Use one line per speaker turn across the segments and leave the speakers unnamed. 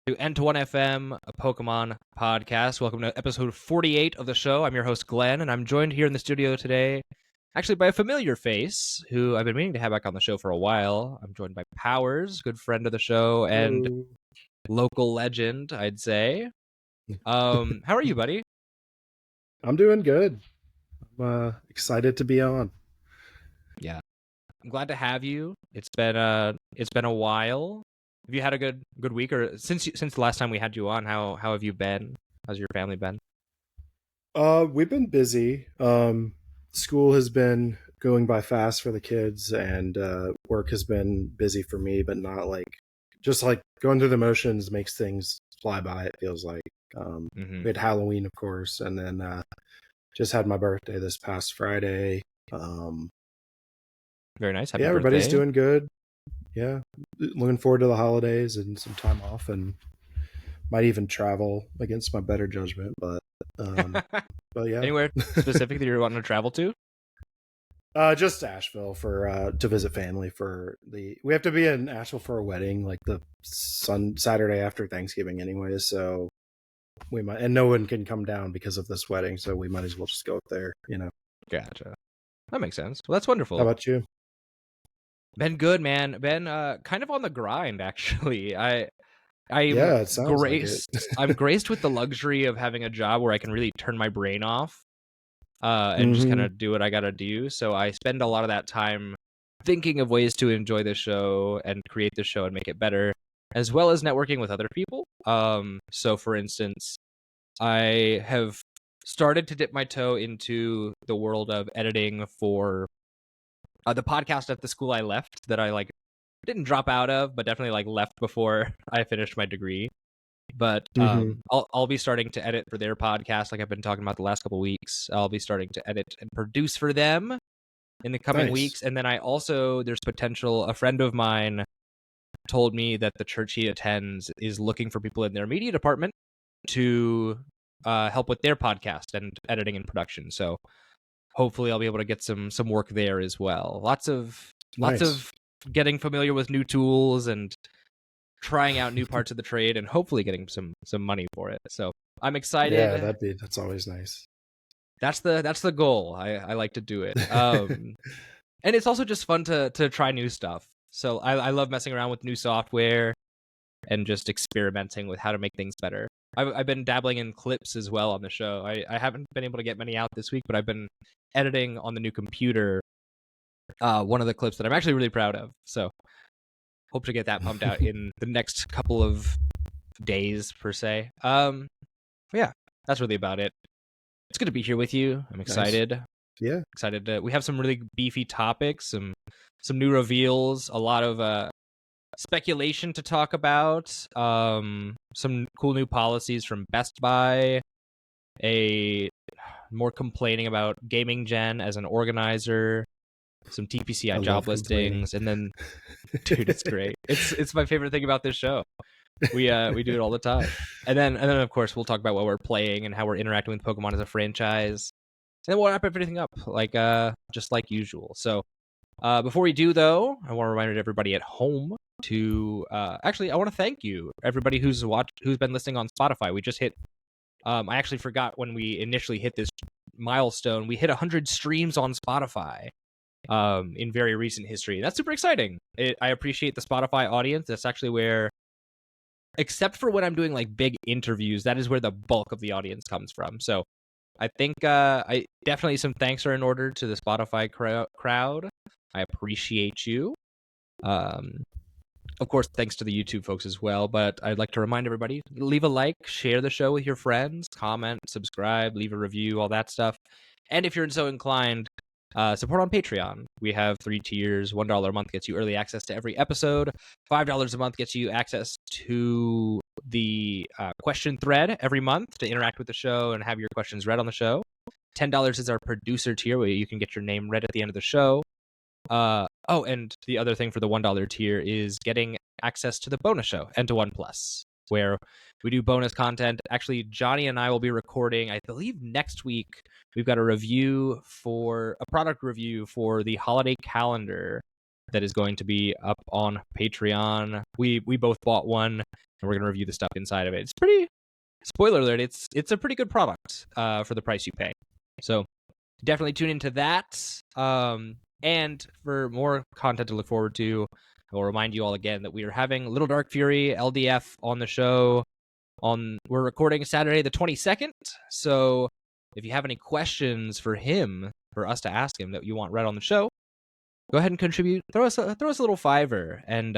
to N21FM, a Pokemon podcast. Welcome to episode 48 of the show. I'm your host, Glenn, and I'm joined here in the studio today, actually by a familiar face who I've been meaning to have back on the show for a while. I'm joined by Powers, good friend of the show, and
Hello.
local legend, I'd say. How are you, buddy?
I'm doing good. I'm excited to be on.
Yeah, I'm glad to have you. It's been a while. Have you had a good week, or since the last time we had you on? How have you been? How's your family been?
We've been busy. School has been going by fast for the kids, and work has been busy for me, but not just going through the motions makes things fly by. It feels like we had Halloween, of course, and then just had my birthday this past Friday.
Very nice. Happy
everybody's
birthday.
doing good. Yeah, looking forward to the holidays and some time off, and might even travel against my better judgment. But yeah.
Anywhere specific that you're wanting to travel to?
Just Asheville for to visit family we have to be in Asheville for a wedding, like the Saturday after Thanksgiving anyways, so we might, and no one can come down because of this wedding, so we might as well just go up there,
Gotcha. That makes sense. Well, that's wonderful.
How about you?
Been good, man. Been kind of on the grind, actually. I'm
it sounds
graced.
like it.
I'm graced with the luxury of having a job where I can really turn my brain off and just kind of do what I gotta do. So I spend a lot of that time thinking of ways to enjoy the show and create the show and make it better, as well as networking with other people. So for instance, I have started to dip my toe into the world of editing for the podcast at the school I left that I didn't drop out of, but definitely left before I finished my degree. But I'll be starting to edit for their podcast, like I've been talking about the last couple of weeks. I'll be starting to edit and produce for them in the coming weeks. And then there's potential. A friend of mine told me that the church he attends is looking for people in their media department to help with their podcast and editing and production. So hopefully I'll be able to get some work there as well. Lots of getting familiar with new tools and trying out new parts of the trade, and hopefully getting some money for it. So I'm excited.
Yeah, that's always nice.
That's the goal. I like to do it. And it's also just fun to try new stuff. So I love messing around with new software and just experimenting with how to make things better. I've been dabbling in clips as well on the show. I haven't been able to get many out this week, but I've been editing on the new computer one of the clips that I'm actually really proud of. So hope to get that pumped out in the next couple of days per se. Yeah, that's really about it. It's good to be here with you. I'm excited.
Nice. Yeah,
excited. We have some really beefy topics, some new reveals, a lot of speculation to talk about, some cool new policies from Best Buy, more complaining about GamingGen as an organizer, some TPCI job listings, and then, dude, it's great. It's my favorite thing about this show. We do it all the time, and then of course we'll talk about what we're playing and how we're interacting with Pokemon as a franchise, and then we'll wrap everything up just like usual. So before we do, though, I want to remind everybody at home to actually, I want to thank you, everybody who's been listening on Spotify. We just hit. I actually forgot when we initially hit this milestone. We hit 100 streams on Spotify in very recent history. That's super exciting. I appreciate the Spotify audience. That's actually where, except for when I'm doing big interviews, that is where the bulk of the audience comes from. So I think I definitely some thanks are in order to the Spotify crowd. I appreciate you. Of course, thanks to the YouTube folks as well. But I'd like to remind everybody, leave a like, share the show with your friends, comment, subscribe, leave a review, all that stuff. And if you're so inclined, support on Patreon. We have 3 tiers. $1 a month gets you early access to every episode. $5 a month gets you access to the question thread every month to interact with the show and have your questions read on the show. $10 is our producer tier, where you can get your name read at the end of the show. And the other thing for the $1 tier is getting access to the bonus show, N21 Plus, where we do bonus content. Actually, Johnny and I will be recording, I believe next week, we've got a product review for the holiday calendar that is going to be up on Patreon. We both bought one, and we're going to review the stuff inside of it. It's pretty, spoiler alert, it's a pretty good product for the price you pay. So definitely tune into that. And for more content to look forward to, I will remind you all again that we are having Little Dark Fury LDF on the show. We're recording Saturday the 22nd. So if you have any questions for him, for us to ask him that you want read on the show, go ahead and contribute. Throw us a little $5 and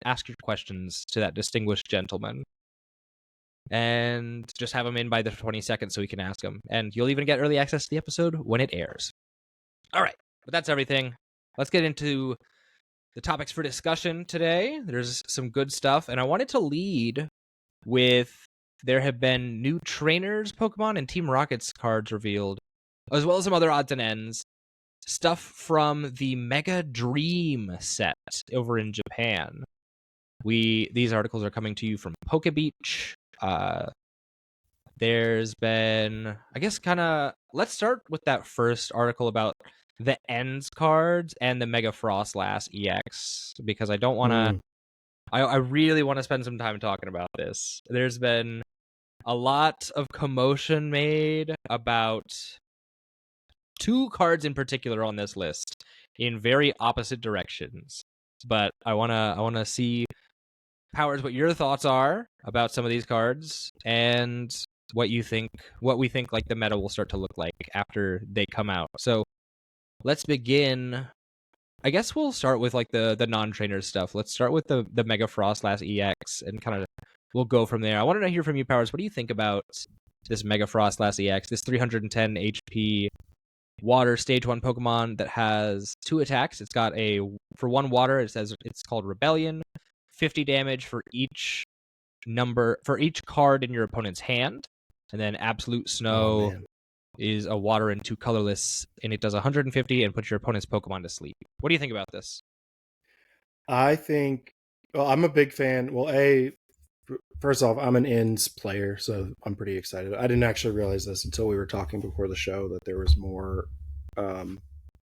ask your questions to that distinguished gentleman. And just have him in by the 22nd so we can ask him. And you'll even get early access to the episode when it airs. All right, but that's everything. Let's get into the topics for discussion today. There's some good stuff, and I wanted to lead with there have been new trainers, Pokemon, and Team Rocket's cards revealed, as well as some other odds and ends. Stuff from the Mega Dream set over in Japan. These articles are coming to you from PokeBeach. There's been, I guess, let's start with that first article about the Ends cards and the Mega Frostlass EX, because I don't want to, I really want to spend some time talking about this. There's been a lot of commotion made about two cards in particular on this list in very opposite directions. But I want to see, Powers, what your thoughts are about some of these cards and what we think like the meta will start to look like after they come out. So let's begin. I guess we'll start with like the non-trainer stuff. Let's start with the Mega Frostlass EX and kind of we'll go from there. I wanted to hear from you, Powers. What do you think about this Mega Frostlass EX, this 310 HP water stage 1 Pokemon that has 2 attacks? It's got for 1 water, it says it's called Rebellion. 50 damage for each card in your opponent's hand, and then Absolute Snow is a water and 2 colorless, and it does 150 and puts your opponent's Pokemon to sleep. What do you think about this?
I think, well, I'm a big fan. Well, first off, I'm an Ends player, so I'm pretty excited. I didn't actually realize this until we were talking before the show that there was more.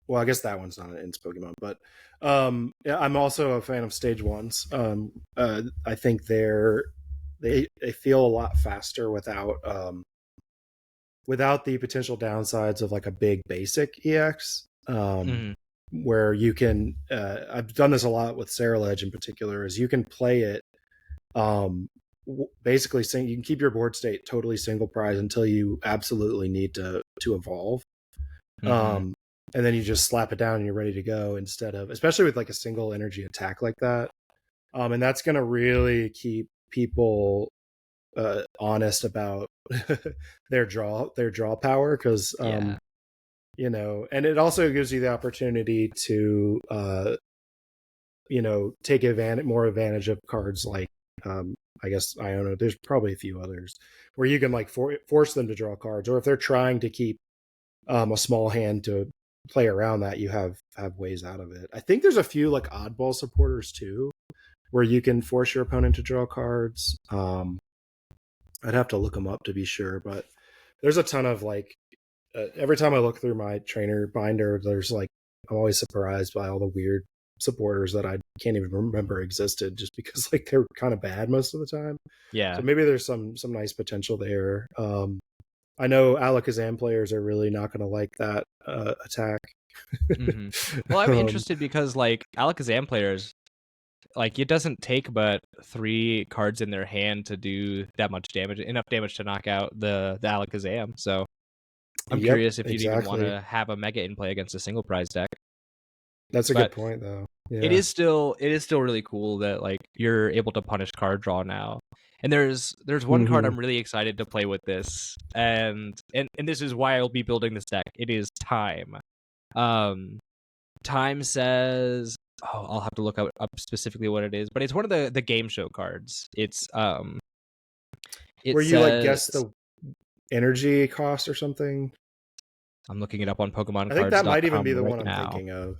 Well, I guess that one's not an Ends Pokemon, but yeah, I'm also a fan of Stage 1s. I think they feel a lot faster without the potential downsides of like a big basic EX. Where you can, I've done this a lot with Ceruledge in particular, is you can play it basically you can keep your board state totally single prize until you absolutely need to evolve. And then you just slap it down and you're ready to go, instead of, especially with like a single energy attack like that. And that's going to really keep people honest about their draw power, because you know, and it also gives you the opportunity to take more advantage of cards like I guess Iona. There's probably a few others where you can like force them to draw cards, or if they're trying to keep a small hand to play around that, you have ways out of it. I think there's a few like oddball supporters too, where you can force your opponent to draw cards. I'd have to look them up to be sure, but there's a ton of like, every time I look through my trainer binder, there's like, I'm always surprised by all the weird supporters that I can't even remember existed, just because like they're kind of bad most of the time.
Yeah.
So maybe there's some nice potential there. I know Alakazam players are really not going to like that attack.
Well, I'm interested because like Alakazam players, like it doesn't take but 3 cards in their hand to do that much damage, enough damage to knock out the Alakazam. So I'm curious if you'd even want to have a Mega in play against a single prize deck.
That's a good point, though. Yeah.
It is still really cool that like you're able to punish card draw now. And there's one card I'm really excited to play with this, and this is why I'll be building this deck. It is Time. Time says, I'll have to look up specifically what it is, but it's one of the game show cards. It's where
you like guess the energy cost or something.
I'm looking it up on Pokemon.
I think that might even be the one I'm thinking of.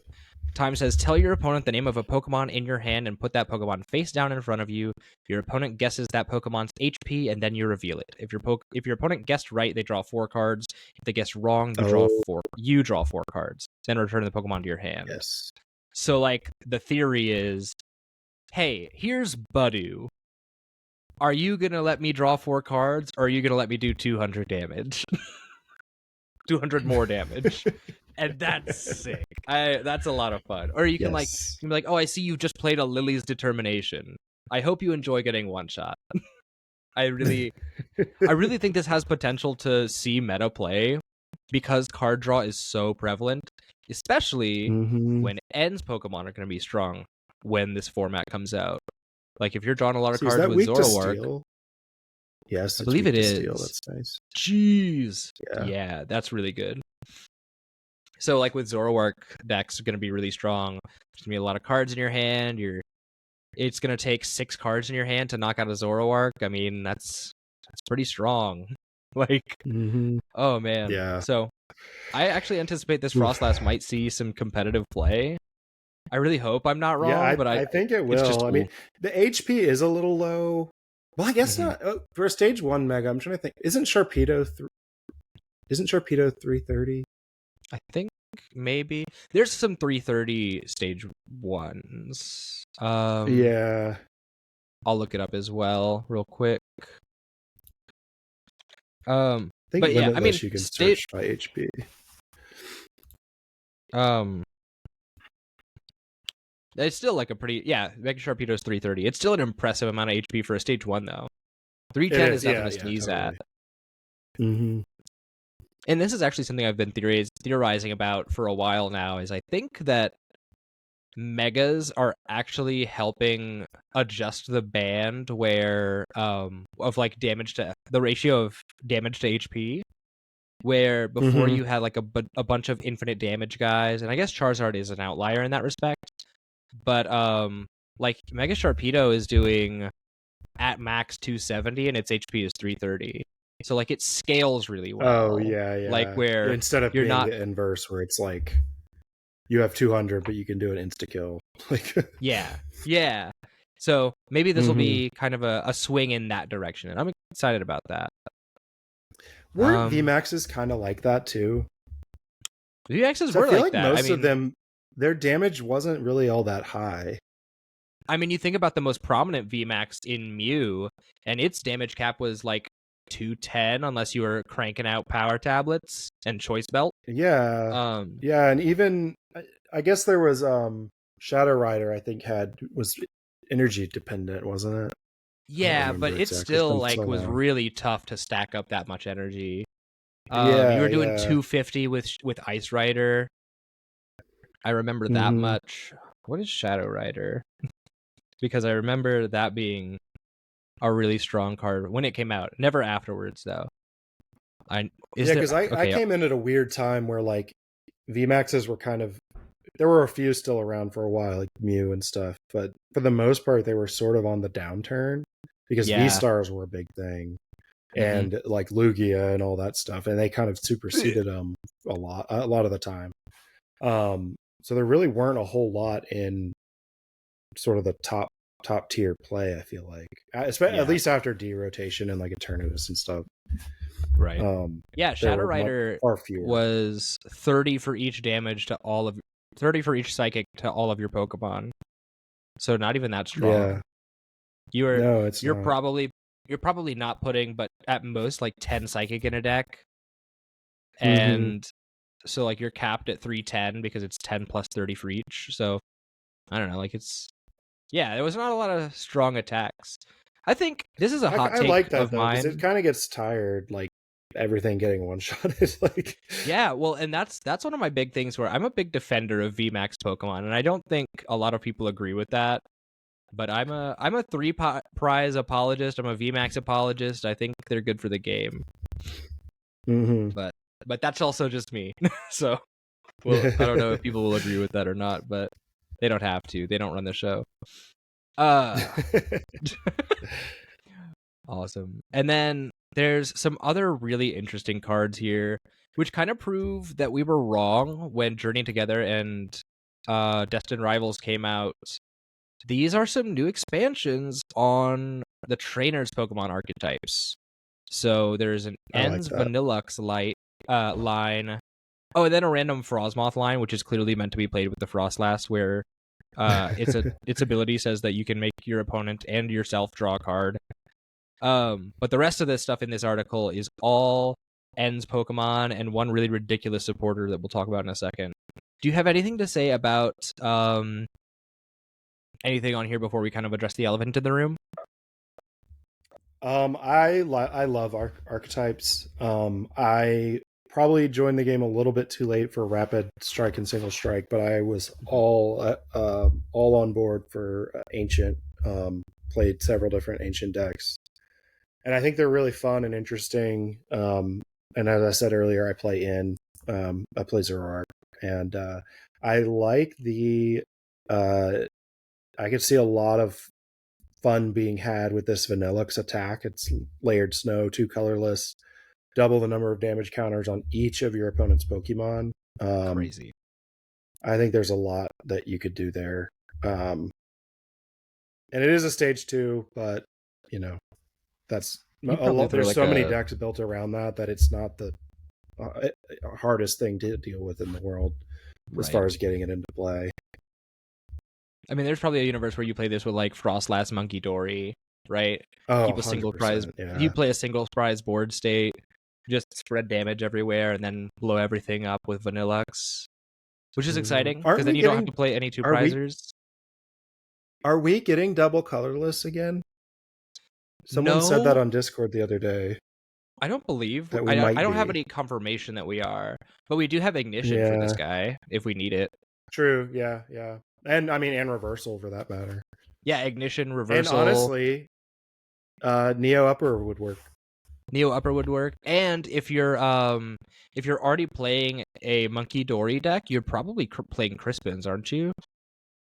Time says, tell your opponent the name of a Pokemon in your hand and put that Pokemon face down in front of you. Your opponent guesses that Pokemon's HP, and then you reveal it. If your opponent guessed right, they draw 4 cards. If they guessed wrong, you draw 4 cards. Then return the Pokemon to your hand.
Yes.
So like the theory is, hey, here's Budu. Are you gonna let me draw 4 cards, or are you gonna let me do 200 damage? 200 more damage. And that's sick. That's a lot of fun. Or you can you can be like, oh, I see you just played a Lily's Determination. I hope you enjoy getting one shot. I really think this has potential to see meta play because card draw is so prevalent, especially when N's Pokemon are going to be strong when this format comes out. Like if you're drawing a lot of cards with Zoroark.
Yes,
I believe it is.
Steel. That's nice.
Jeez. Yeah, that's really good. So like with Zoroark, decks are going to be really strong. There's going to be a lot of cards in your hand. It's going to take 6 cards in your hand to knock out a Zoroark. I mean, that's pretty strong. Like, oh man.
Yeah.
So I actually anticipate this Frostlass might see some competitive play. I really hope I'm not wrong, but I
think it will. Cool. I mean, the HP is a little low. Well, I guess not. For a stage 1 mega, I'm trying to think. Isn't Sharpedo 330?
I think maybe there's some 330 stage 1s.
Yeah.
I'll look it up as well real quick.
I think
but yeah, I mean,
you can search by HP.
It's still like a pretty Mega Sharpedo's 330. It's still an impressive amount of HP for a stage 1 though. 310 is nothing to sneeze at. And this is actually something I've been theorizing about for a while now. Is I think that megas are actually helping adjust the band where of like damage to the ratio of damage to HP. Where before you had like a bunch of infinite damage guys, and I guess Charizard is an outlier in that respect. But like Mega Sharpedo is doing at max 270 and its HP is 330. So like it scales really well.
Oh yeah.
Like where
instead of being the inverse where it's like you have 200 but you can do an insta kill. Like
yeah. So maybe this will be kind of a swing in that direction, and I'm excited about that.
Weren't VMAXs kind of like that too?
VMAXs were like that.
Most of them, their damage wasn't really all that high.
I mean, you think about the most prominent VMAX in Mew, and its damage cap was like 210 unless you were cranking out power tablets and choice belt.
Yeah. And even I guess there was Shadow Rider, I think was energy dependent, wasn't it?
Yeah, but it still was really tough to stack up that much energy. You were doing 250 with Ice Rider. I remember that much. What is Shadow Rider? Because I remember that being a really strong card when it came out. Never afterwards, though. I
came in at a weird time where like VMAXs were kind of. There were a few still around for a while, like Mew and stuff, but for the most part, they were sort of on the downturn because V-Stars were a big thing, and like Lugia and all that stuff, and they kind of superseded them a lot of the time. So there really weren't a whole lot in sort of the top tier play, I feel like, at least after derotation and like Eternatus and stuff.
Right. Shadow Rider was 30 for each damage to 30 for each psychic to all of your Pokemon. So not even that strong. Yeah. You're probably not putting but at most like 10 psychic in a deck. And so like you're capped at 310 because it's 10 plus 30 for each. So I don't know, like there was not a lot of strong attacks. I think this is a hot take
like that,
of mine.
It kind of gets tired, like everything getting one shot is like.
Yeah, well, and that's one of my big things where I'm a big defender of VMAX Pokemon, and I don't think a lot of people agree with that. But I'm a 3 prize apologist. I'm a VMAX apologist. I think they're good for the game. But that's also just me. So I don't know if people will agree with that or not, but they don't have to. They don't run the show. Awesome. And then there's some other really interesting cards here, which kind of prove that we were wrong when Journey Together and Destined Rivals came out. These are some new expansions on the trainers Pokemon archetypes. So there's an Ends Vanillux line, Oh, and then a random Frostmoth line, which is clearly meant to be played with the Frostlass, where its ability says that you can make your opponent and yourself draw a card. But the rest of this stuff in this article is all Ends Pokemon and one really ridiculous supporter that we'll talk about in a second. Do you have anything to say about anything on here before we kind of address the elephant in the room?
I love archetypes. I probably joined the game a little bit too late for Rapid Strike and Single Strike, but I was all on board for Ancient. Played several different Ancient decks, and I think they're really fun and interesting. And as I said earlier, I play Zoroark, and I like the. I could see a lot of fun being had with this Vanillux attack. It's layered snow, 2 colorless, double the number of damage counters on each of your opponent's Pokemon.
Crazy.
I think there's a lot that you could do there. And it is a stage 2, but that's a lot. There's so many decks built around that it's not the hardest thing to deal with in the world as far as getting it into play.
I mean, there's probably a universe where you play this with like Frostlass, Monkey Dory, right?
Oh,
keep a single prize. Yeah. You play a single prize board state, just spread damage everywhere, and then blow everything up with Vanillux, which is exciting because then you don't have to play any 2 prizers.
Are we getting double colorless again? Someone said that on Discord the other day.
I don't believe. I don't have any confirmation that we are, but we do have Ignition for this guy if we need it.
True. Yeah. And I mean, and Reversal for that matter.
Yeah, Ignition, Reversal.
And honestly, Neo Upper would work.
And if you're already playing a Monkey Dory deck, you're probably playing Crispins, aren't you?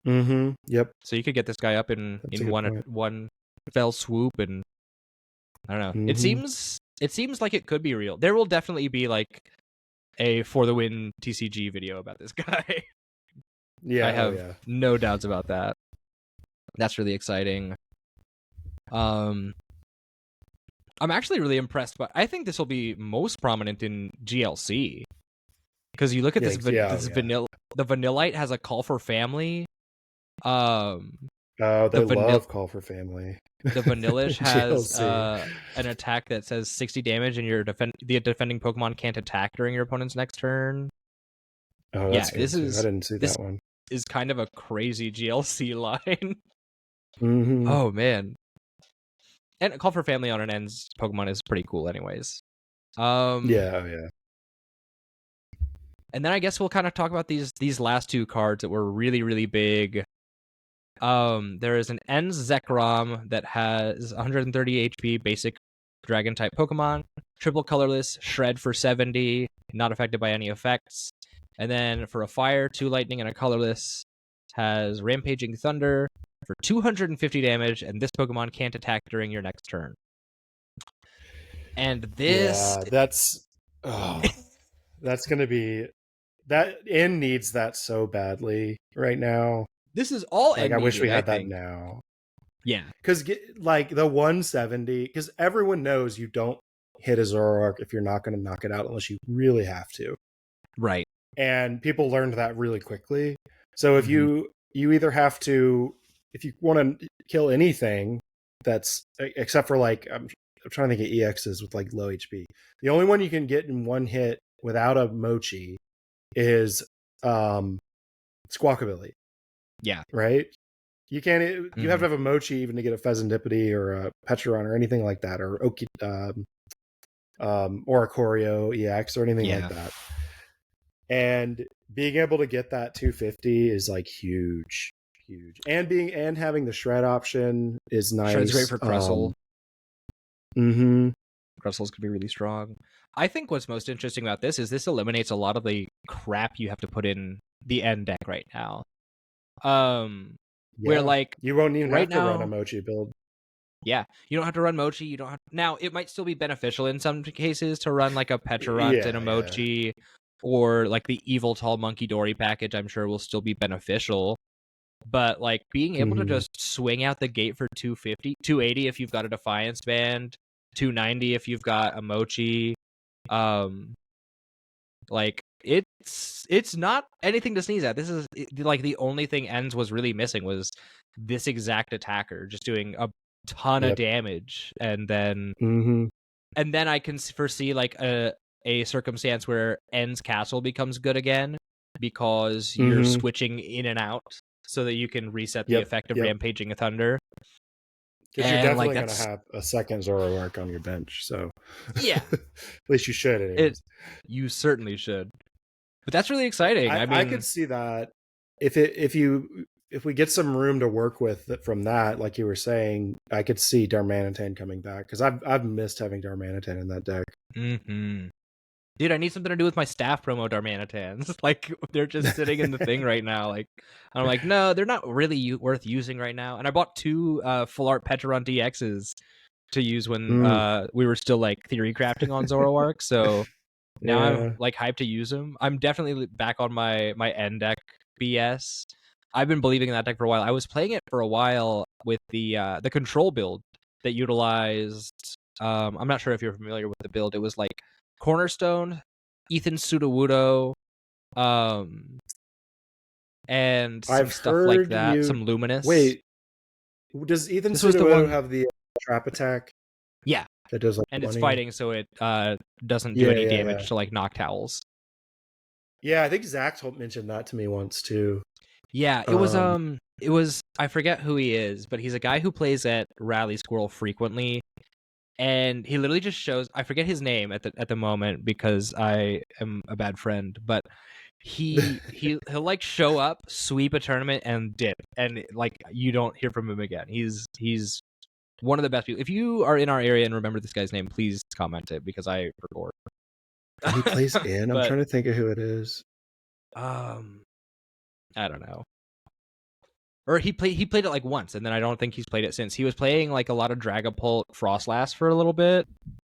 Mm-hmm. Yep.
So you could get this guy up in one fell swoop, and I don't know. Mm-hmm. It seems like it could be real. There will definitely be like a For the Win TCG video about this guy.
Yeah,
I have no doubts about that. That's really exciting. I'm actually really impressed, but I think this will be most prominent in GLC because you look at this vanilla. The Vanillite has a Call for Family.
They love Call for Family.
The Vanillish has an attack that says 60 damage, and the defending Pokemon can't attack during your opponent's next turn.
Oh, that's good. I didn't see that one.
Is kind of a crazy GLC line.
Mm-hmm.
Oh man. And a Call for Family on an Ends Pokemon is pretty cool anyways.
Yeah.
And then I guess we'll kind of talk about these last 2 cards that were really, really big. There is an Ends Zekrom that has 130 HP, basic dragon type Pokemon, triple colorless, shred for 70, not affected by any effects. And then for a fire, 2 lightning, and a colorless, has Rampaging Thunder for 250 damage, and this Pokemon can't attack during your next turn. And this...
Yeah, that's going to be... That N needs that so badly right now.
This is all
I wish we had that now.
Yeah.
Because like the 170... Because everyone knows you don't hit a Zoroark if you're not going to knock it out unless you really have to.
Right.
And people learned that really quickly. So if you either have to, if you want to kill anything that's, except for like, I'm trying to think of EXs with like low HP. The only one you can get in one hit without a Mochi is Squawkabilly.
Yeah.
Right? You can't, you have to have a Mochi even to get a Pheasantipity or a Petron or anything like that, or or a Choreo EX or anything like that. And being able to get that 250 is like huge. And having the shred option is nice.
Shred's great for Crustle. Crustles could be really strong. I think what's most interesting about this is this eliminates a lot of the crap you have to put in the end deck right now. Where like
you won't even have to run a Mochi build.
Yeah, you don't have to run Mochi. You don't have now. It might still be beneficial in some cases to run like a Pecharunt and a Mochi. Or like the Eviltal Monkey Dory package, I'm sure will still be beneficial. But like being able to just swing out the gate for 250, 280 if you've got a Defiance Band, 290 if you've got a Mochi, like it's not anything to sneeze at. This is like the only thing Ends was really missing was this exact attacker just doing a ton of damage, and then I can foresee like a circumstance where End's castle becomes good again because you're switching in and out so that you can reset the effect of Rampaging Thunder.
Because you're definitely going to have a second Zoroark on your bench, so
yeah,
at least you should. Anyways.
You certainly should. But that's really exciting. I mean,
I could see that if we get some room to work with from that, like you were saying, I could see Darmanitan coming back because I've missed having Darmanitan in that deck.
Dude, I need something to do with my staff promo Darmanitans. Like, they're just sitting in the thing right now. Like, I'm like, no, they're not really worth using right now. And I bought 2 full art Petron DXs to use when we were still like theory crafting on Zoroark. So now I'm like hyped to use them. I'm definitely back on my end deck BS. I've been believing in that deck for a while. I was playing it for a while with the control build that utilized. I'm not sure if you're familiar with the build. It was like Cornerstone, Ethan Sudowoodo, and some stuff like that. Some Luminous.
Wait, does Ethan Sudowoodo have the trap attack?
Yeah,
that does like
and
20?
It's fighting, so it doesn't do any damage to like Noctowls.
Yeah, I think Zach mentioned that to me once too.
Yeah, it was I forget who he is, but he's a guy who plays at Rally Squirrel frequently. And he literally just shows, I forget his name at the moment because I am a bad friend, but he'll like show up, sweep a tournament and dip, and like you don't hear from him again. He's one of the best people. If you are in our area and remember this guy's name, please comment it because I forgot.
He plays in. I'm trying to think of who it is.
I don't know. Or he played it like once, and then I don't think he's played it since. He was playing like a lot of Dragapult Frostlass for a little bit.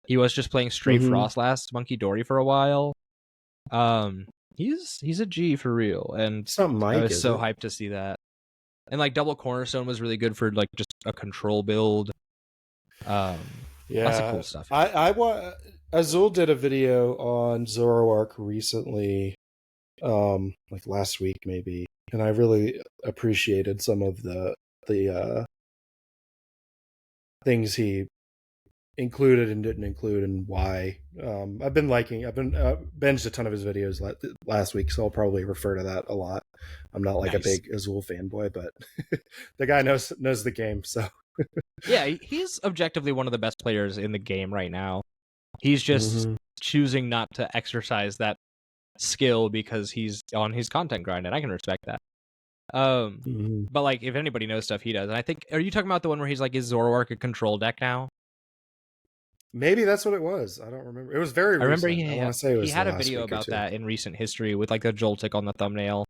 He was just playing straight Frostlass Monkey Dory for a while. He's a G for real, and I was so hyped to see that. And like Double Cornerstone was really good for like just a control build. Lots of cool stuff.
Azul did a video on Zoroark recently, like last week maybe. And I really appreciated some of the things he included and didn't include, and why. I've been binged a ton of his videos last week, so I'll probably refer to that a lot. I'm not like a big Azul fanboy, but the guy knows the game. So
yeah, he's objectively one of the best players in the game right now. He's just choosing not to exercise that skill because he's on his content grind, and I can respect that. But like if anybody knows stuff, he does. And I think, are you talking about the one where he's like, is Zoroark a control deck now?
Maybe that's what it was. I don't remember. It was very recent.
I remember
I want to say it was
he had a video about that in recent history with like the Joltik on the thumbnail.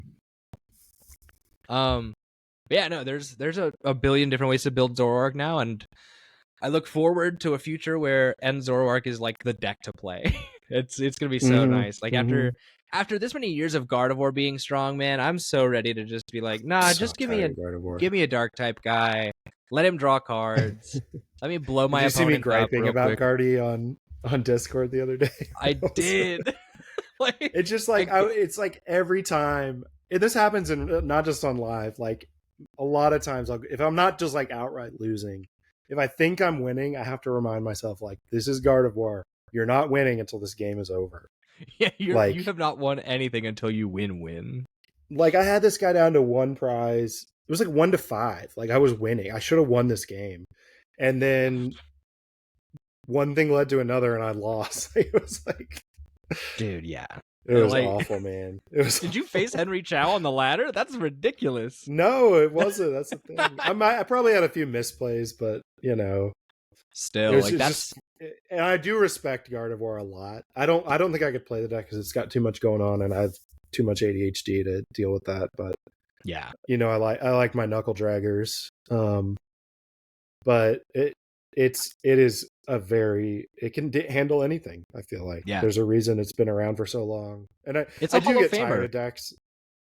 Yeah, no, there's a billion different ways to build Zoroark now, and I look forward to a future where End Zoroark is like the deck to play. It's gonna be so nice. Like after this many years of Gardevoir being strong, man, I'm so ready to just be like, nah, just give me a dark type guy. Let him draw cards. Let me blow my opponent up.
Did you see me griping about Guardy on Discord the other day?
I did.
Like, it's just like it's like every time. This happens in not just on live. Like a lot of times, if I'm not just like outright losing, if I think I'm winning, I have to remind myself like, this is Gardevoir. You're not winning until this game is over.
Yeah, you have not won anything until you win.
Like I had this guy down to one prize. It was like 1-5. Like I was winning. I should have won this game. And then one thing led to another and I lost. It was like,
dude, yeah.
It was like, awful, man. It was.
Did you face Henry Chow on the ladder? That's ridiculous.
No, it wasn't. That's the thing. I probably had a few misplays, but you know,
still like that's.
And I do respect Gardevoir a lot. I don't think I could play the deck because it's got too much going on, and I have too much ADHD to deal with that. But
yeah,
you know, I like my knuckle draggers. But it can handle anything. I feel like there's a reason it's been around for so long, and I do get tired of decks.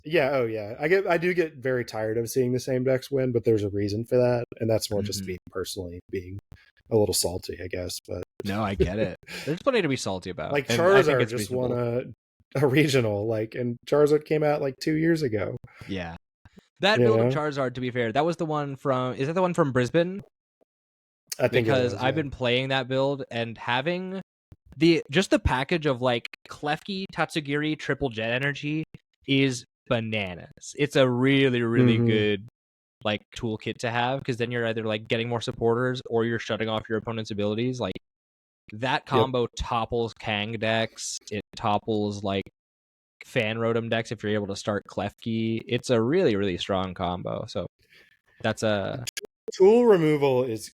Yeah, I do get very tired of seeing the same decks win, but there's a reason for that, and that's more just me personally being a little salty, I guess. But
no, I get it. There's plenty to be salty about.
Like Charizard just won a regional, like, and Charizard came out like 2 years ago.
Yeah. That
You
build of
know,
Charizard, to be fair, that was the one from, is that the one from Brisbane?
I think it
Because
was.
I've
Yeah.
been playing that build and having the package of like Klefki, Tatsugiri, Triple Jet Energy is bananas. It's a really, really good like toolkit to have, because then you're either like getting more supporters or you're shutting off your opponent's abilities. Like that combo topples Kang decks. It topples like Fan Rotom decks if you're able to start Klefki. It's a really, really strong combo. So that's a
Tool removal is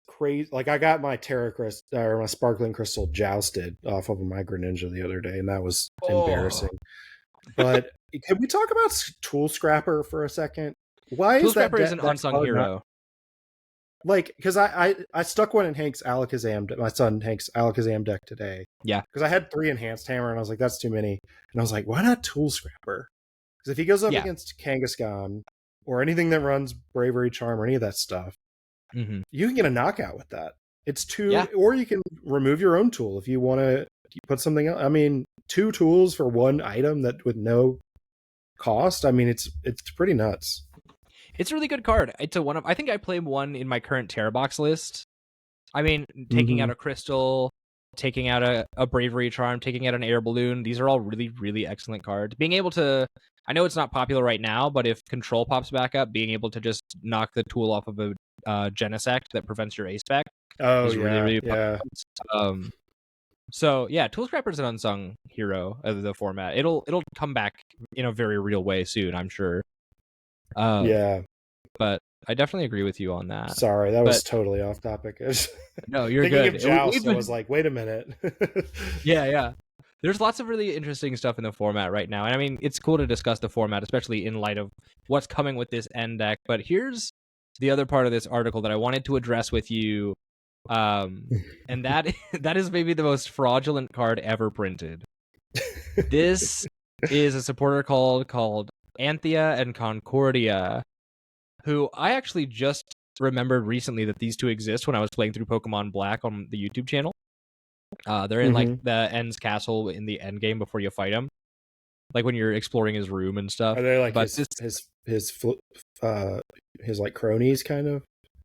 crazy. Like, I got my Terra Crystal or my Sparkling Crystal jousted off of my Greninja the other day, and that was embarrassing. But can we talk about Tool Scrapper for a second? Why
Tool
is that
Scrapper is an
that
unsung
card
hero.
not, like, because I stuck one in Hank's Alakazam, my son Hank's Alakazam deck today.
Yeah.
Because I had 3 Enhanced Hammer, and I was like, that's too many. And I was like, why not Tool Scrapper? Because if he goes up against Kangaskhan or anything that runs Bravery Charm or any of that stuff, you can get a knockout with that. It's or you can remove your own tool if you want to put something else. I mean, 2 tools for 1 item that with no cost. I mean, it's pretty nuts.
It's a really good card. It's a one of, I think I play one in my current Terra Box list. I mean, taking out a Crystal, taking out a Bravery Charm, taking out an Air Balloon. These are all really, really excellent cards. Being able to, I know it's not popular right now, but if Control pops back up, being able to just knock the tool off of a Genesect that prevents your Ace back is really, really fun. So yeah, Tool Scrapper is an unsung hero of the format. It'll come back in a very real way soon, I'm sure. But I definitely agree with you on that.
Sorry, that was totally off topic.
No, you're
thinking
good.
Of Joust, I was like, wait a minute.
Yeah. There's lots of really interesting stuff in the format right now. And I mean, it's cool to discuss the format, especially in light of what's coming with this end deck. But here's the other part of this article that I wanted to address with you. And that is maybe the most fraudulent card ever printed. This is a supporter called Anthea and Concordia, who I actually just remembered recently that these two exist when I was playing through Pokemon Black on the YouTube channel. They're in like the End's castle in the end game before you fight him, like when you're exploring his room and stuff.
Are they like his like cronies kind of?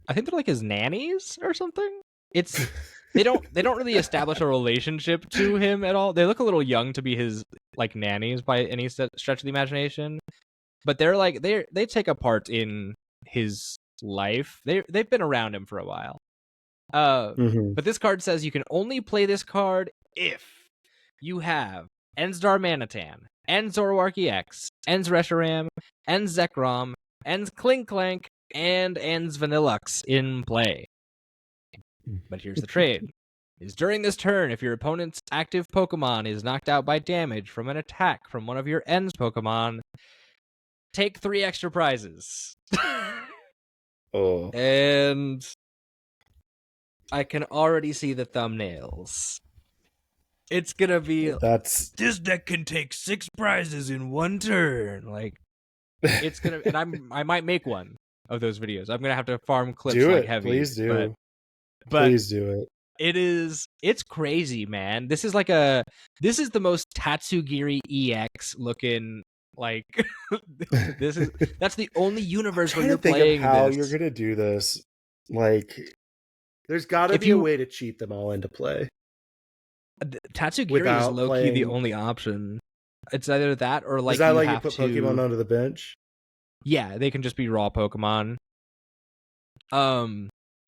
I think they're like his nannies or something. It's they don't really establish a relationship to him at all. They look a little young to be his like nannies by any stretch of the imagination, but they're like they take a part in his life. They've been around him for a while. But this card says you can only play this card if you have Ensdar Manitan, Ens Zoroark EX, Ens Reshiram, Ens Zekrom, Ens Klinklank, and Ens Vanillux in play. But here's the trade. Is during this turn, if your opponent's active Pokemon is knocked out by damage from an attack from one of your Ens Pokemon, take 3 extra prizes. And I can already see the thumbnails. It's gonna be this deck can take 6 prizes in 1 turn. Like, it's gonna, and I might make one of those videos. I'm gonna have to farm clips like heavy.
Please do.
But
please do it.
It's crazy, man. This is the most Tatsugiri EX looking, like, that's the only universe where you're playing
how
this.
You're gonna do this. Like, there's gotta be a way to cheat them all into play.
Tatsugiri is low-key the only option. It's either that or like,
is that like you put Pokemon onto the bench?
Yeah, they can just be raw Pokemon.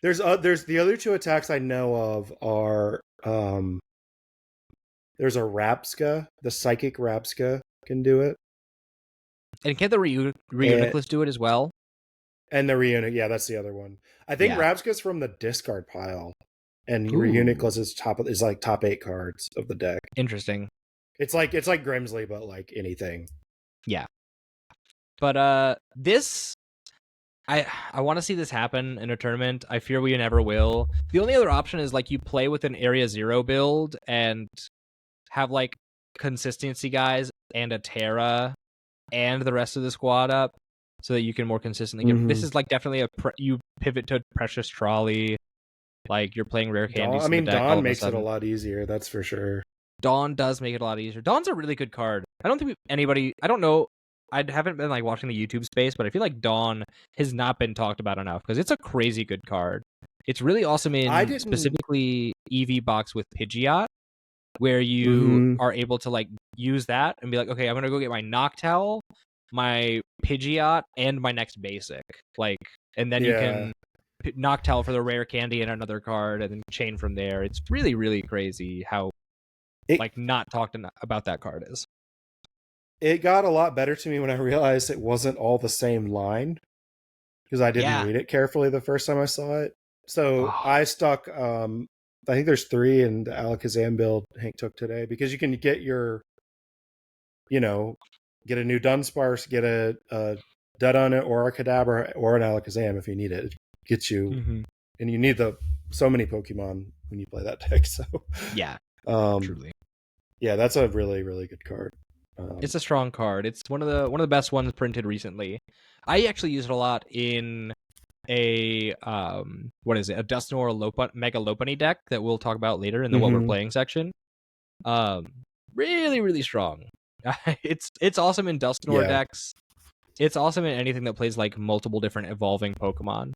There's the other 2 attacks I know of are there's a Rapska, the Psychic Rapska can do it.
And can the Reuniclus do it as well?
And the Reuniclus, yeah, that's the other one. I think Rapska's from the discard pile, and Reuniclus is like top 8 cards of the deck.
Interesting.
It's like Grimsley, but like anything.
Yeah. But this, I want to see this happen in a tournament. I fear we never will. The only other option is like you play with an Area 0 build and have like consistency guys and a Terra and the rest of the squad up so that you can more consistently get. This is like definitely you pivot to Precious Trolley, like you're playing rare candies.
Dawn makes it a lot easier, that's for sure.
Dawn does make it a lot easier. Dawn's a really good card. I don't think I don't know. I haven't been like watching the YouTube space, but I feel like Dawn has not been talked about enough because it's a crazy good card. It's really awesome in specifically EV box with Pidgeot, where you are able to like use that and be like, okay, I'm gonna go get my Noctowl, my Pidgeot, and my next basic. Like, and then you can Noctowl for the rare candy and another card, and then chain from there. It's really, really crazy how like not talked about that card is.
It got a lot better to me when I realized it wasn't all the same line, because I didn't read it carefully the first time I saw it. So I stuck, I think there's 3 in the Alakazam build Hank took today, because you can get your, get a new Dunsparce, get a Dudon or a Kadabra or an Alakazam if you need it. It gets you, and you need so many Pokemon when you play that deck. So
yeah, truly.
Yeah, that's a really, really good card.
It's a strong card. It's one of the best ones printed recently. I actually use it a lot in a what is it? A Dusknoir Mega Lopunny deck that we'll talk about later in the what we're playing section. Really, really strong. It's awesome in Dusknoir decks. It's awesome in anything that plays like multiple different evolving Pokemon.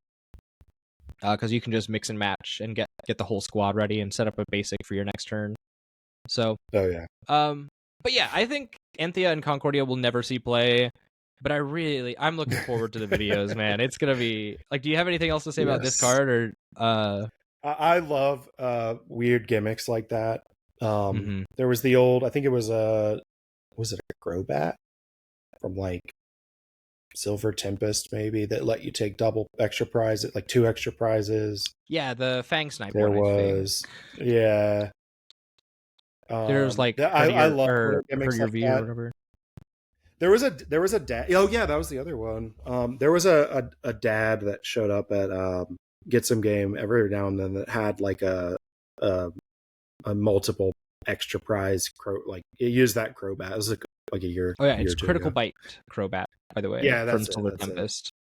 Because you can just mix and match and get the whole squad ready and set up a basic for your next turn. So but yeah, I think Anthea and Concordia will never see play, but I'm looking forward to the videos, man. It's gonna be like, do you have anything else to say about this card, or
I love weird gimmicks like that. There was the old, I think it was a Crobat from like Silver Tempest, maybe, that let you take double extra prizes, like 2 extra prizes.
Yeah, the Fang Snipe
there
one,
was, yeah.
There's like
I love gimmicks like
that. Or whatever.
There was a dad. Oh yeah, that was the other one. There was a dad that showed up at Get Some Game every now and then that had like a multiple extra prize like it used that Crobat. It was like a year.
Oh yeah, it's Critical Bite Crobat, by the way.
Yeah, that's
from Silver Tempest.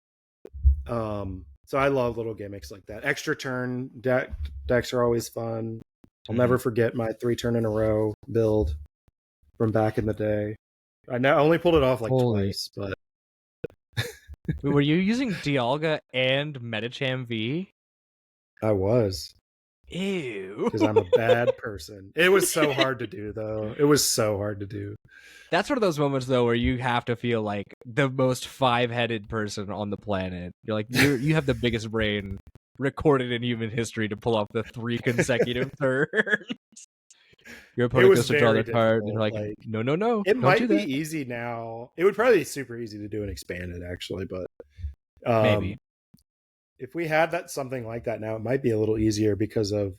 So I love little gimmicks like that. Extra turn decks are always fun. I'll never forget my 3 turn in a row build from back in the day. I only pulled it off like twice, but
were you using Dialga and Medicham V?
I was.
Ew.
Because I'm a bad person. It was so hard to do, though. It was so hard to do.
That's one of those moments, though, where you have to feel like the most 5-headed person on the planet. You're like, you have the biggest brain recorded in human history to pull off the 3 consecutive turns. Your opponent goes to draw their card, and you're like, no.
It might be easy now. It would probably be super easy to do an expanded, actually, but
maybe.
If we had something like that now, it might be a little easier because of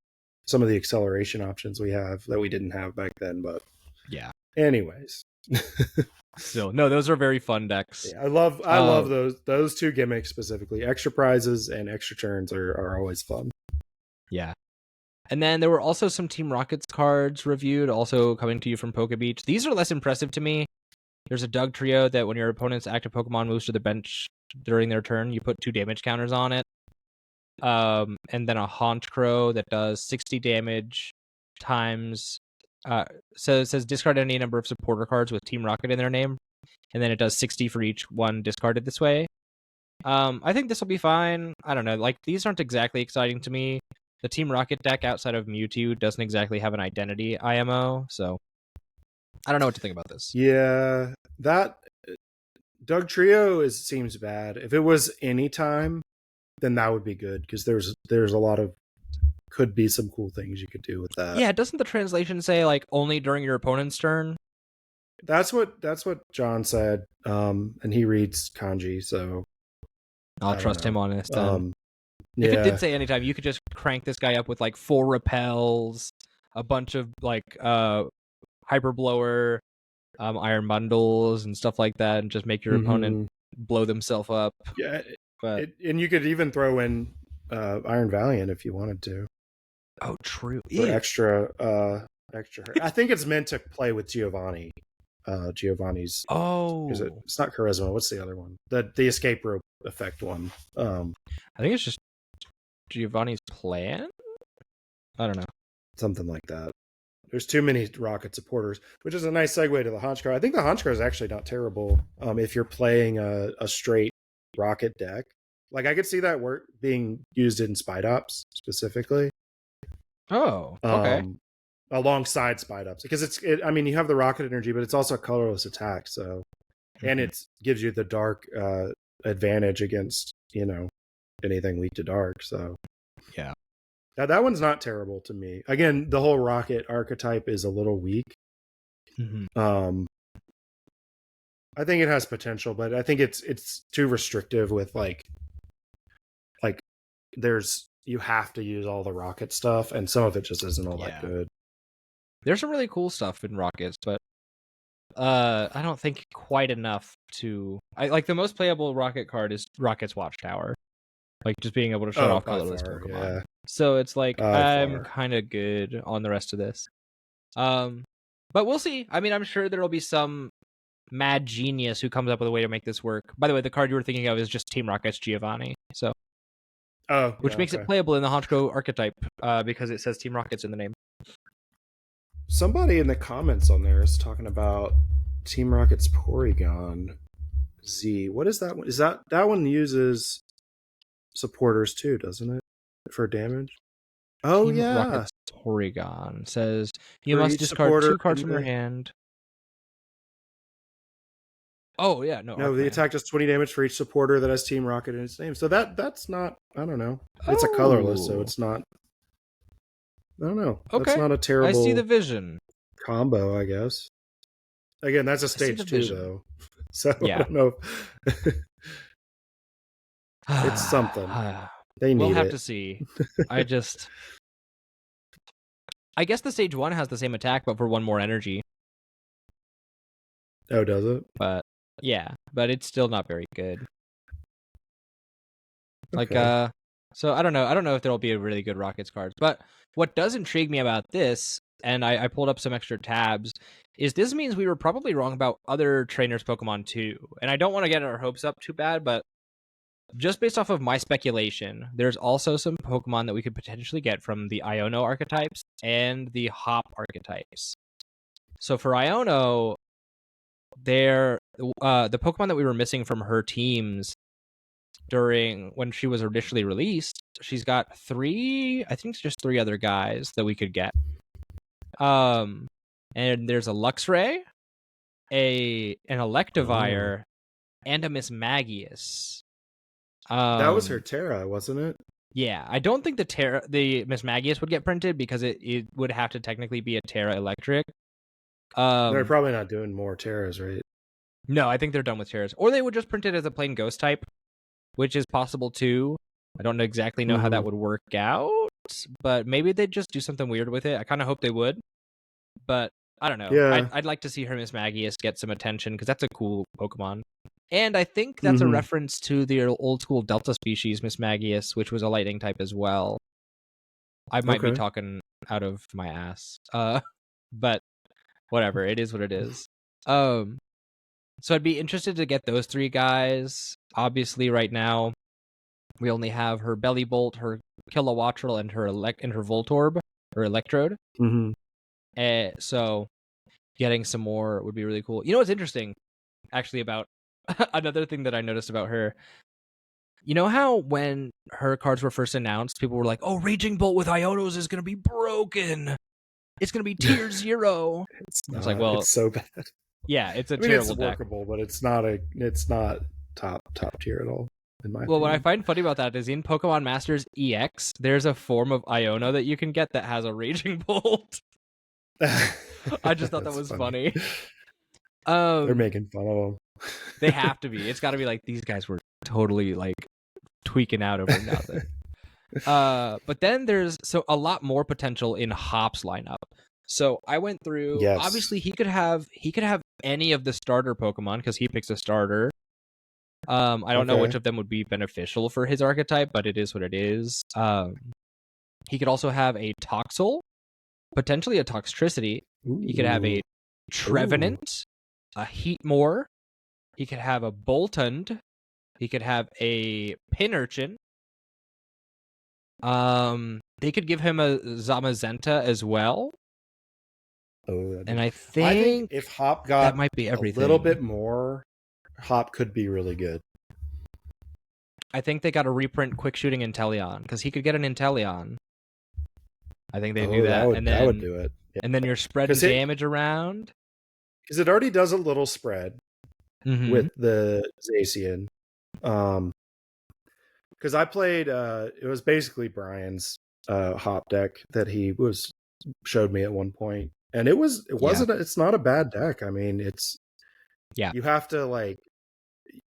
some of the acceleration options we have that we didn't have back then. But
yeah.
Anyways.
Still, no, those are very fun decks.
Yeah, I love those 2 gimmicks specifically. Extra prizes and extra turns are always fun.
Yeah. And then there were also some Team Rocket's cards reviewed, also coming to you from Poke Beach. These are less impressive to me. There's a Doug Trio that when your opponent's active Pokemon moves to the bench during their turn, you put 2 damage counters on it. And then a Haunt Crow that does 60 damage times... so it says discard any number of supporter cards with Team Rocket in their name, and then it does 60 for each one discarded this way. I think this will be fine. I don't know, like, these aren't exactly exciting to me. The Team Rocket deck outside of Mewtwo doesn't exactly have an identity IMO, so I don't know what to think about this.
Yeah, that Doug Trio seems bad. If it was anytime, then that would be good, because there's a lot of could be some cool things you could do with that.
Yeah, doesn't the translation say like only during your opponent's turn?
That's what John said. And he reads kanji, so
I'll trust him on this.
If
it did say anytime, you could just crank this guy up with like 4 repels, a bunch of like hyper blower, iron bundles and stuff like that, and just make your opponent blow themselves up.
Yeah, and you could even throw in Iron Valiant if you wanted to.
Oh, true.
For extra. I think it's meant to play with Giovanni. Giovanni's.
Oh,
it's not charisma. What's the other one? The escape rope effect one.
I think it's just Giovanni's plan. I don't know.
Something like that. There's too many rocket supporters, which is a nice segue to the Honchkar. I think the Honchkar is actually not terrible if you're playing a straight rocket deck. Like I could see that work being used in Spide Ops specifically.
Oh, okay.
Alongside Spide Ops, because I mean, you have the rocket energy, but it's also a colorless attack. So, and it gives you the dark advantage against anything weak to dark. So,
yeah.
Now, that one's not terrible to me. Again, the whole rocket archetype is a little weak. I think it has potential, but I think it's too restrictive with like you have to use all the rocket stuff, and some of it just isn't all that good.
There's some really cool stuff in rockets, but I don't think quite enough to. I like the most playable rocket card is Rocket's Watchtower, like just being able to shut off colorless Pokemon. Yeah. So it's like I'm kind of good on the rest of this. But we'll see. I mean, I'm sure there'll be some mad genius who comes up with a way to make this work. By the way, the card you were thinking of is just Team Rocket's Giovanni. So, which makes it playable in the Honchko archetype because it says Team Rocket's in the name.
Somebody in the comments on there is talking about Team Rocket's Porygon Z. What is that one? Is that one uses supporters too, doesn't it? For damage? Oh,
Team Rocket's Porygon says you must discard 2 cards from your hand. Oh, yeah, no.
The attack does 20 damage for each supporter that has Team Rocket in its name. So that's not, I don't know. It's a colorless, so it's not, I don't know. Okay. That's not a terrible
I see the vision
combo, I guess. Again, that's a stage 2, though. So I don't know. It's something. They need
We'll have to see. I guess the stage 1 has the same attack, but for 1 more energy.
Oh, does it?
But yeah, but it's still not very good. Like, so I don't know. I don't know if there'll be a really good Rockets cards. But what does intrigue me about this, and I pulled up some extra tabs, is this means we were probably wrong about other trainers' Pokemon too. And I don't want to get our hopes up too bad, but just based off of my speculation, there's also some Pokemon that we could potentially get from the Iono archetypes and the Hop archetypes. So for Iono, the Pokemon that we were missing from her teams when she was initially released, she's got 3, I think it's just 3 other guys that we could get. And there's a Luxray, an Electivire, and a Mismagius.
That was her Terra, wasn't it?
Yeah, I don't think the Mismagius would get printed because it would have to technically be a Terra Electric.
They're probably not doing more Terras, right?
No, I think they're done with Terras. Or they would just print it as a plain Ghost type, which is possible too. I don't exactly know how that would work out, but maybe they'd just do something weird with it. I kind of hope they would, but I don't know. Yeah. I'd like to see her Mismagius get some attention because that's a cool Pokemon. And I think that's a reference to the old school Delta species Mismagius, which was a lightning type as well. I might be talking out of my ass. But whatever, it is what it is. So I'd be interested to get those 3 guys. Obviously, right now, we only have her Bellibolt, her Kilowattrel, and her Voltorb, or Electrode. So getting some more would be really cool. You know what's interesting, actually, about another thing that I noticed about her? You know how when her cards were first announced, people were like, oh, Raging Bolt with Ionos is going to be broken. It's going to be tier 0.
I was like, well, it's so bad.
Yeah, it's terrible
it's workable, but it's not top tier at all. In my
opinion. What I find funny about that is in Pokemon Masters EX, there's a form of Iono that you can get that has a Raging Bolt. I just thought that was funny.
They're making fun of them.
They have to be. It's got to be like these guys were totally like tweaking out over nothing. But then there's a lot more potential in Hop's lineup. So I went through. Yes. Obviously, he could have any of the starter Pokemon because he picks a starter. I don't know which of them would be beneficial for his archetype, but it is what it is. He could also have a Toxel, potentially a Toxtricity. Ooh. He could have a Trevenant, a Heatmore. He could have a Boltund. He could have a Pinurchin. They could give him a Zamazenta as well.
Oh,
And I
I think
think
if Hop
that
got
might be
a little
everything.
bit more, Hop could be really good.
I think they got to reprint Quick Shooting Inteleon because he could get an Inteleon. I think they do
Oh,
that,
that would do it. Yeah.
and then you're spreading damage around.
Because it already does a little spread
Mm-hmm.
with the Zacian. Because I played, it was basically Brian's Hop deck that he showed me at one point, and it's not a bad deck. I mean, you have to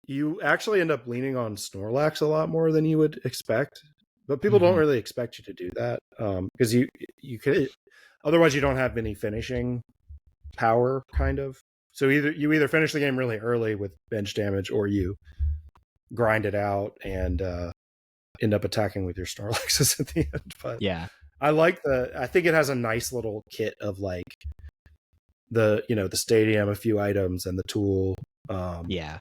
you actually end up leaning on Snorlax a lot more than you would expect, but people don't really expect you to do that because you could, otherwise you don't have any finishing power, kind of. So you either finish the game really early with bench damage, or you grind it out and end up attacking with your Snorlaxes at the end. But
Yeah,
I think it has a nice little kit of the stadium, a few items, and the tool.
yeah.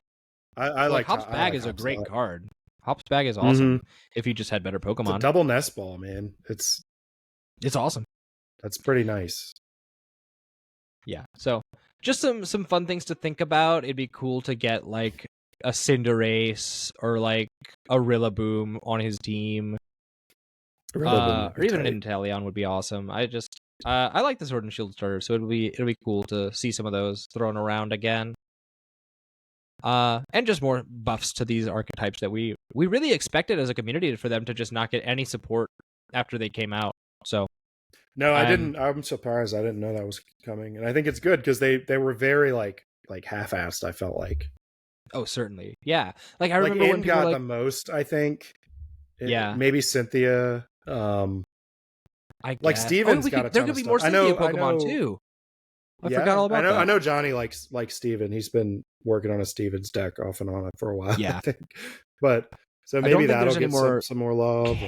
I like
Hop's Bag is a
Hop's
great card. Hop's Bag is awesome if you just had better Pokemon.
It's a double nest ball, man. It's
awesome.
That's pretty nice.
Yeah. So just some fun things to think about. It'd be cool to get like a Cinderace or like a Rillaboom on his team. Or even an Inteleon would be awesome. I like the Sword and Shield starter, so it'll be cool to see some of those thrown around again. And just more buffs to these archetypes that we really expected as a community for them to just not get any support after they came out. So
no, I didn't. I'm surprised. I didn't know that was coming, and I think it's good because they were very like half-assed. I felt like.
Oh, certainly, yeah. Like I remember when people
got the most. I think.
Yeah.
Maybe Cynthia.
I guess.
Like Steven's got a ton
there could
of
be
stuff.
more Cynthia Pokemon too. I forgot all about that.
I know Johnny likes Steven. He's been working on a Steven's deck off and on for a while.
Yeah.
I think. But so maybe that'll get some more love.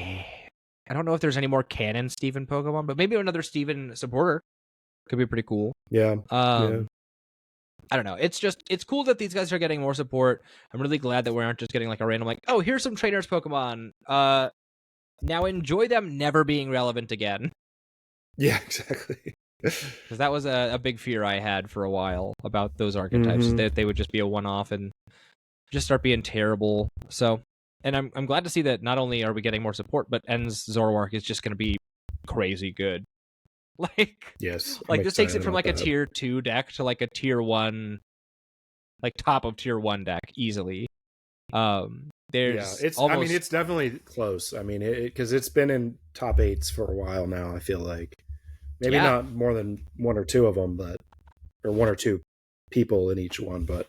I don't know if there's any more canon Steven Pokemon, but maybe another Steven supporter could be pretty cool.
Yeah.
I don't know. It's cool that these guys are getting more support. I'm really glad that we aren't just getting like a random like, oh, here's some trainers Pokemon. Now enjoy them never being relevant again.
Yeah, exactly.
Because that was a big fear I had for a while about those archetypes, that they would just be a one-off and just start being terrible. So, and I'm glad to see that not only are we getting more support, but N's Zoroark is just going to be crazy good. Like,
yes,
like this takes it from like a tier 2 deck to like a tier 1, like top of tier 1 deck easily.
It's definitely close. I mean, because it's been in top 8s for a while now. I feel like maybe not more than one or two of them, or one or two people in each one, but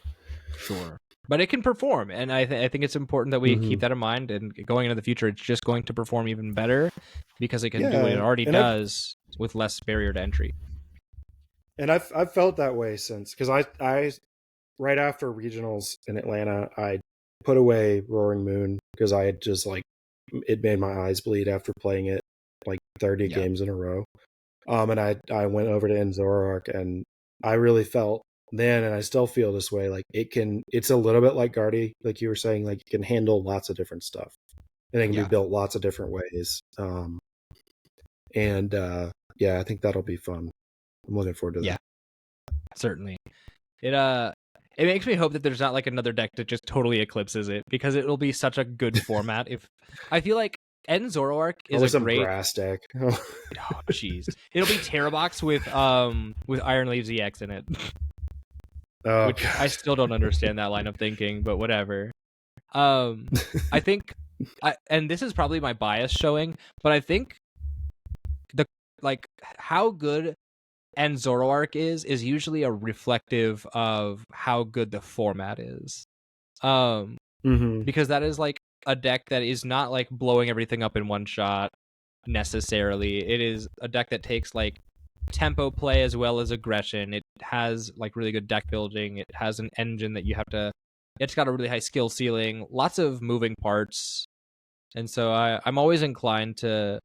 sure. But it can perform, and I think it's important that we keep that in mind. And going into the future, it's just going to perform even better because it can do what it already does with less barrier to entry.
And I've felt that way since, because I right after regionals in Atlanta, I put away Roaring Moon because I had just it made my eyes bleed after playing it like 30 games in a row. And I went over to Zoroark, and I really felt then, and I still feel this way, like it's a little bit like Guardy, like you were saying, like it can handle lots of different stuff, and it can be built lots of different ways. I think that'll be fun. I'm looking forward to that.
Yeah, certainly. It makes me hope that there's not like another deck that just totally eclipses it, because it'll be such a good format. If I feel like N Zoroark is a great
grass deck.
Oh jeez, it'll be Terrabox with Iron Leaf ZX in it.
Oh,
which gosh. I still don't understand that line of thinking, but whatever. I think, and this is probably my bias showing, but I think how good N Zoroark is usually a reflective of how good the format is. Because that is like a deck that is not like blowing everything up in one shot necessarily. It is a deck that takes like tempo play as well as aggression. It has like really good deck building. It has an engine that it's got a really high skill ceiling, lots of moving parts. And so I'm always inclined to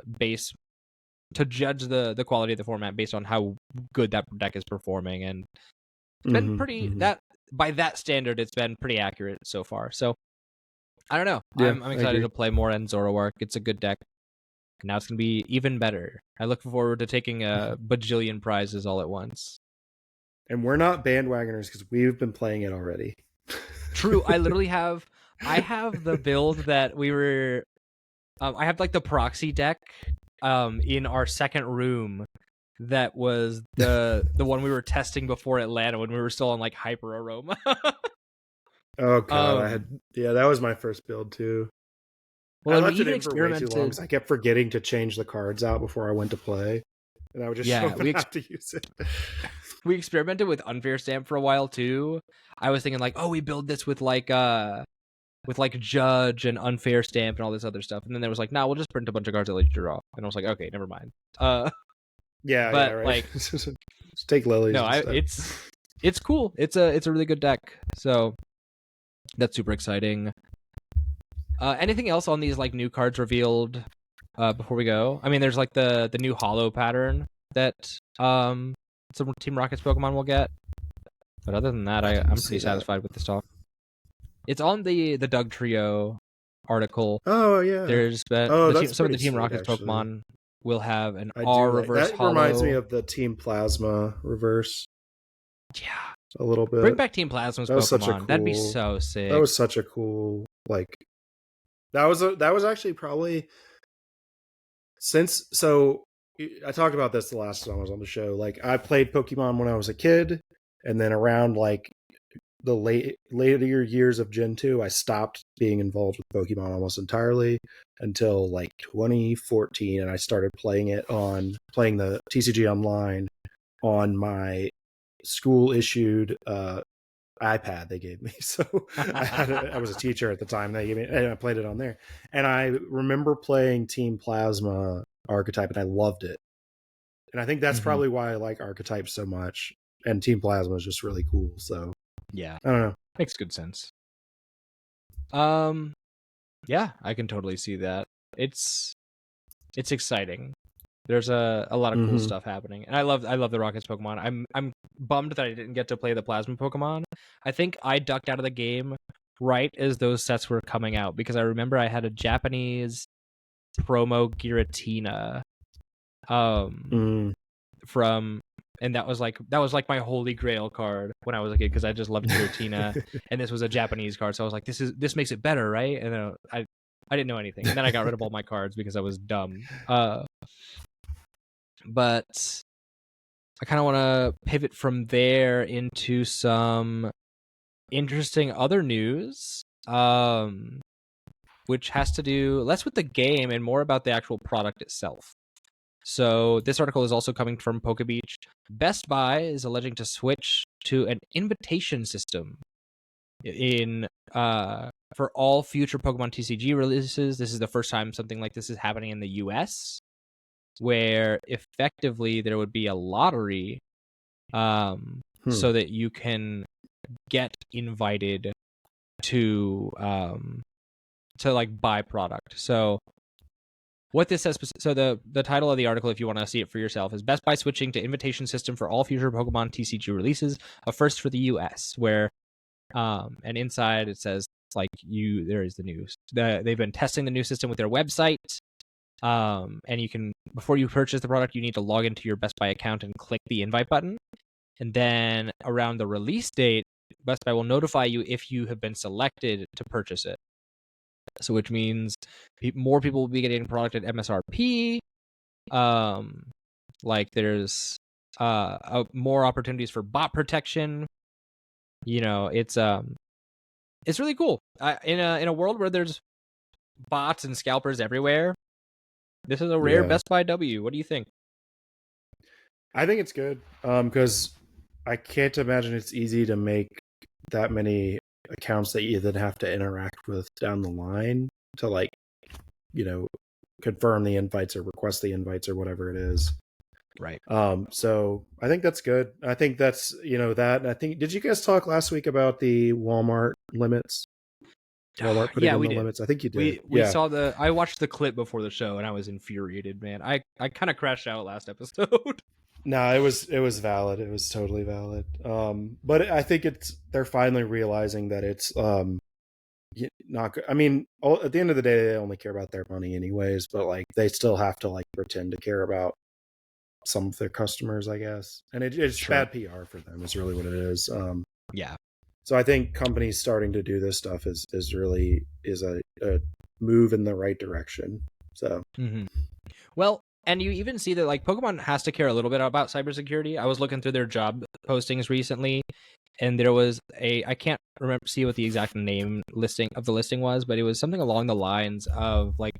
judge the quality of the format based on how good that deck is performing. And it's been pretty, that by that standard, it's been pretty accurate so far. So I don't know. Yeah, I'm excited to play more N Zoroark. It's a good deck. Now it's going to be even better. I look forward to taking a bajillion prizes all at once.
And we're not bandwagoners because we've been playing it already.
True. I have the build that we were. I have like the proxy deck in our second room that was the one we were testing before Atlanta when we were still on like Hyper Aroma.
Oh god, that was my first build too.
Well,
I
and we
left it
even
in for way too long
experimented.
because I kept forgetting to change the cards out before I went to play, and I would just show up and have to use it.
We experimented with Unfair Stamp for a while too. I was thinking like, oh, we build this with like Judge and Unfair Stamp and all this other stuff, and then there was like, no, we'll just print a bunch of cards that let you draw, and I was like, okay, never mind.
Yeah,
but
right.
Like,
just take lilies.
No, it's cool. It's a really good deck, so that's super exciting. Anything else on these like new cards revealed before we go? I mean, there's like the new Hollow pattern that some Team Rocket's Pokemon will get, but other than that, I'm pretty satisfied with this talk. It's on the Doug Trio article.
Oh yeah,
there's been some of the Team Rocket's
actually.
Pokemon will have an R reverse
that
Hollow.
Reminds me of the Team Plasma reverse.
Yeah,
a little bit.
Bring back Team Plasma's Pokemon. That'd be so sick.
That was such a cool that was actually probably so I talked about this the last time I was on the show. Like I played Pokemon when I was a kid, and then around like the later years of Gen 2, I stopped being involved with Pokemon almost entirely until like 2014, and I started playing the TCG Online on my school issued iPad they gave me. So I was a teacher at the time. They gave me, and I played it on there. And I remember playing Team Plasma Archetype, and I loved it. And I think that's probably why I like Archetype so much. And Team Plasma is just really cool. So
yeah,
I don't know.
Makes good sense. Yeah, I can totally see that. It's exciting. There's a lot of cool stuff happening, and I love the Rockets Pokemon. I'm bummed that I didn't get to play the Plasma Pokemon. I think I ducked out of the game right as those sets were coming out because I remember I had a Japanese promo Giratina, from, and that was like my holy grail card when I was a kid because I just loved Giratina, and this was a Japanese card, so I was like, this makes it better, right? And then I didn't know anything, and then I got rid of all my cards because I was dumb. But I kind of want to pivot from there into some interesting other news, which has to do less with the game and more about the actual product itself. So this article is also coming from PokeBeach. Best Buy is alleging to switch to an invitation system for all future Pokemon TCG releases. This is the first time something like this is happening in the US, where effectively there would be a lottery so that you can get invited to like buy product. So what this says, so the title of the article, if you want to see it for yourself, is Best Buy switching to invitation system for all future Pokemon TCG releases, a first for the US, where and inside it says like there is the news. They've been testing the new system with their website. And you can, before you purchase the product, you need to log into your Best Buy account and click the invite button. And then around the release date, Best Buy will notify you if you have been selected to purchase it. So which means more people will be getting product at MSRP. Like there's more opportunities for bot protection. You know, it's really cool. In a world where there's bots and scalpers everywhere, this is a rare Best Buy W. What do you think?
I think it's good because I can't imagine it's easy to make that many accounts that you then have to interact with down the line to like, confirm the invites or request the invites or whatever it is.
Right.
So I think that's good. I think that's, that. I think, did you guys talk last week about the Walmart limits? Walmart putting in the limits. I think you did.
We saw I watched the clip before the show and I was infuriated, man. I kind of crashed out last episode.
No, it was valid. It was totally valid. But I think they're finally realizing that it's not good. I mean, at the end of the day, they only care about their money anyways, but like they still have to like pretend to care about some of their customers, I guess. And it's
Sure.
bad PR for them. Is really what it is.
Yeah.
So I think companies starting to do this stuff is really a move in the right direction. So.
Mm-hmm. Well, and you even see that like Pokemon has to care a little bit about cybersecurity. I was looking through their job postings recently, and there was I can't see what the exact name listing was, but it was something along the lines of like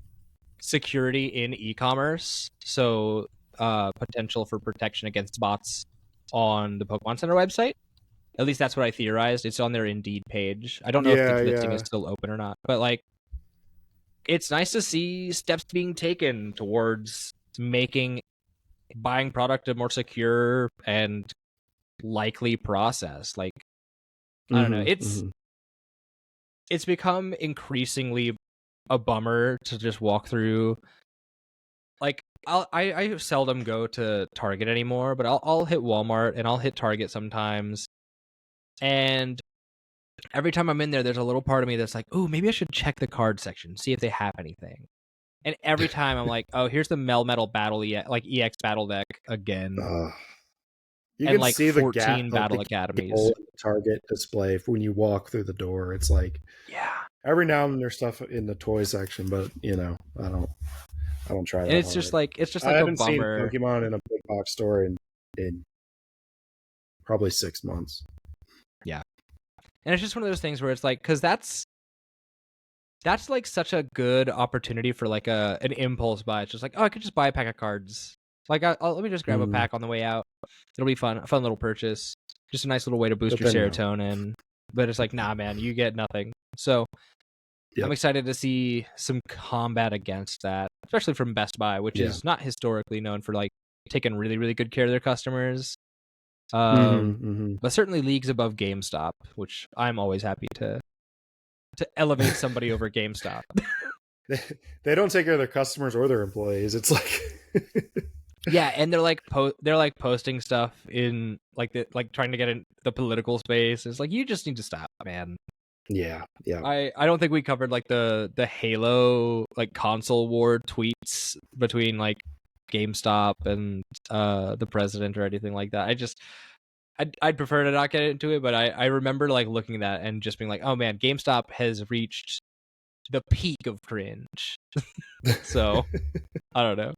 security in e-commerce. So potential for protection against bots on the Pokemon Center website. At least that's what I theorized. It's on their Indeed page. I don't know if the listing is still open or not, but like, it's nice to see steps being taken towards making buying product a more secure and likely process. Like, I don't know. It's become increasingly a bummer to just walk through. Like, I seldom go to Target anymore, but I'll hit Walmart and I'll hit Target sometimes. And every time I'm in there, there's a little part of me that's like, oh, maybe I should check the card section, see if they have anything. And every time I'm like, oh, here's the Melmetal Battle EX Battle Deck again.
You
and
can
like
see
14
the
Battle
like
Academies.
Target display when you walk through the door. It's like,
yeah.
Every now and then there's stuff in the toy section, but I don't try that.
And it's
hard.
just like
I
a
haven't
bummer.
seen Pokemon in a big box store in probably 6 months.
Yeah. And it's just one of those things where it's like, because that's like such a good opportunity for like an impulse buy. It's just like, oh, I could just buy a pack of cards. Like, let me just grab a pack on the way out. It'll be fun, a fun little purchase. Just a nice little way to boost your serotonin. But it's like, nah, man, you get nothing. So I'm excited to see some combat against that, especially from Best Buy, which is not historically known for like taking really, really good care of their customers. But certainly leagues above GameStop, which I'm always happy to elevate somebody over GameStop.
They don't take care of their customers or their employees. It's like
yeah, and they're like posting stuff in like trying to get in the political space. It's like, you just need to stop, man.
Yeah.
I don't think we covered like the Halo like console war tweets between like GameStop and the president or anything like that. I'd prefer to not get into it, but I remember like looking at that and just being like, oh man, GameStop has reached the peak of cringe. So I don't know.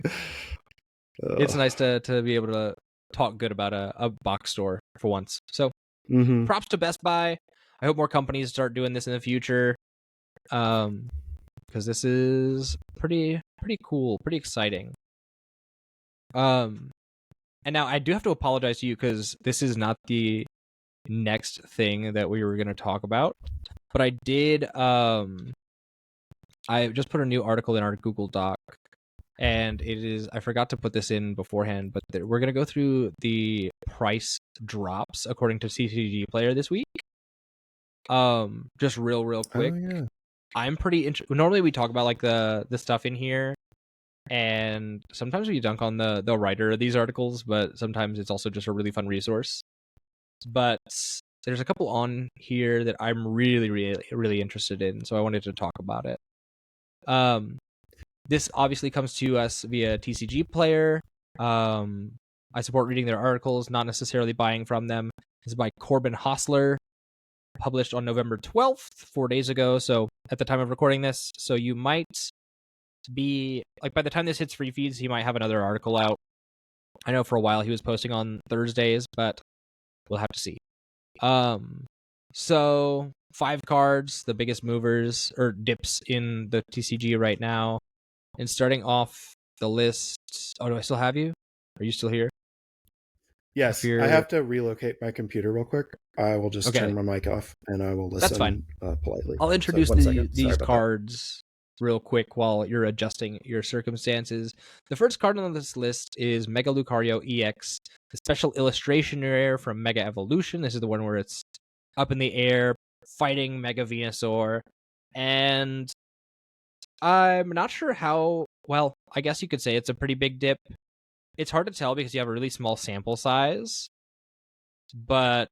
It's nice to be able to talk good about a box store for once. So props to Best Buy. I hope more companies start doing this in the future, because this is pretty cool, pretty exciting. And now I do have to apologize to you because this is not the next thing that we were going to talk about, but I did. I just put a new article in our Google Doc, and it is, I forgot to put this in beforehand, but we're going to go through the price drops according to CCG Player this week. Just real quick.
Oh, yeah.
I'm pretty normally we talk about like the stuff in here, and sometimes we dunk on the writer of these articles, but sometimes it's also just a really fun resource. But there's a couple on here that I'm really interested in, so I wanted to talk about it. This obviously comes to us via TCG Player. I support reading their articles, not necessarily buying from them. This is by Corbin Hostler, published on November 12th, 4 days ago. So at the time of recording this, so you might be like, by the time this hits free feeds, he might have another article out. I know for a while he was posting on Thursdays, but we'll have to see. So 5 cards, the biggest movers or dips in the TCG right now. And starting off the list, oh, do I still have you? Are you still here?
Yes, I have to relocate my computer real quick. I will just turn my mic off and I will listen. That's fine. Politely.
I'll introduce these cards real quick while you're adjusting your circumstances. The first card on this list is Mega Lucario EX, the special illustration rare from Mega Evolution. This is the one where it's up in the air fighting Mega Venusaur. And I'm not sure how, well, I guess you could say it's a pretty big dip. It's hard to tell because you have a really small sample size. But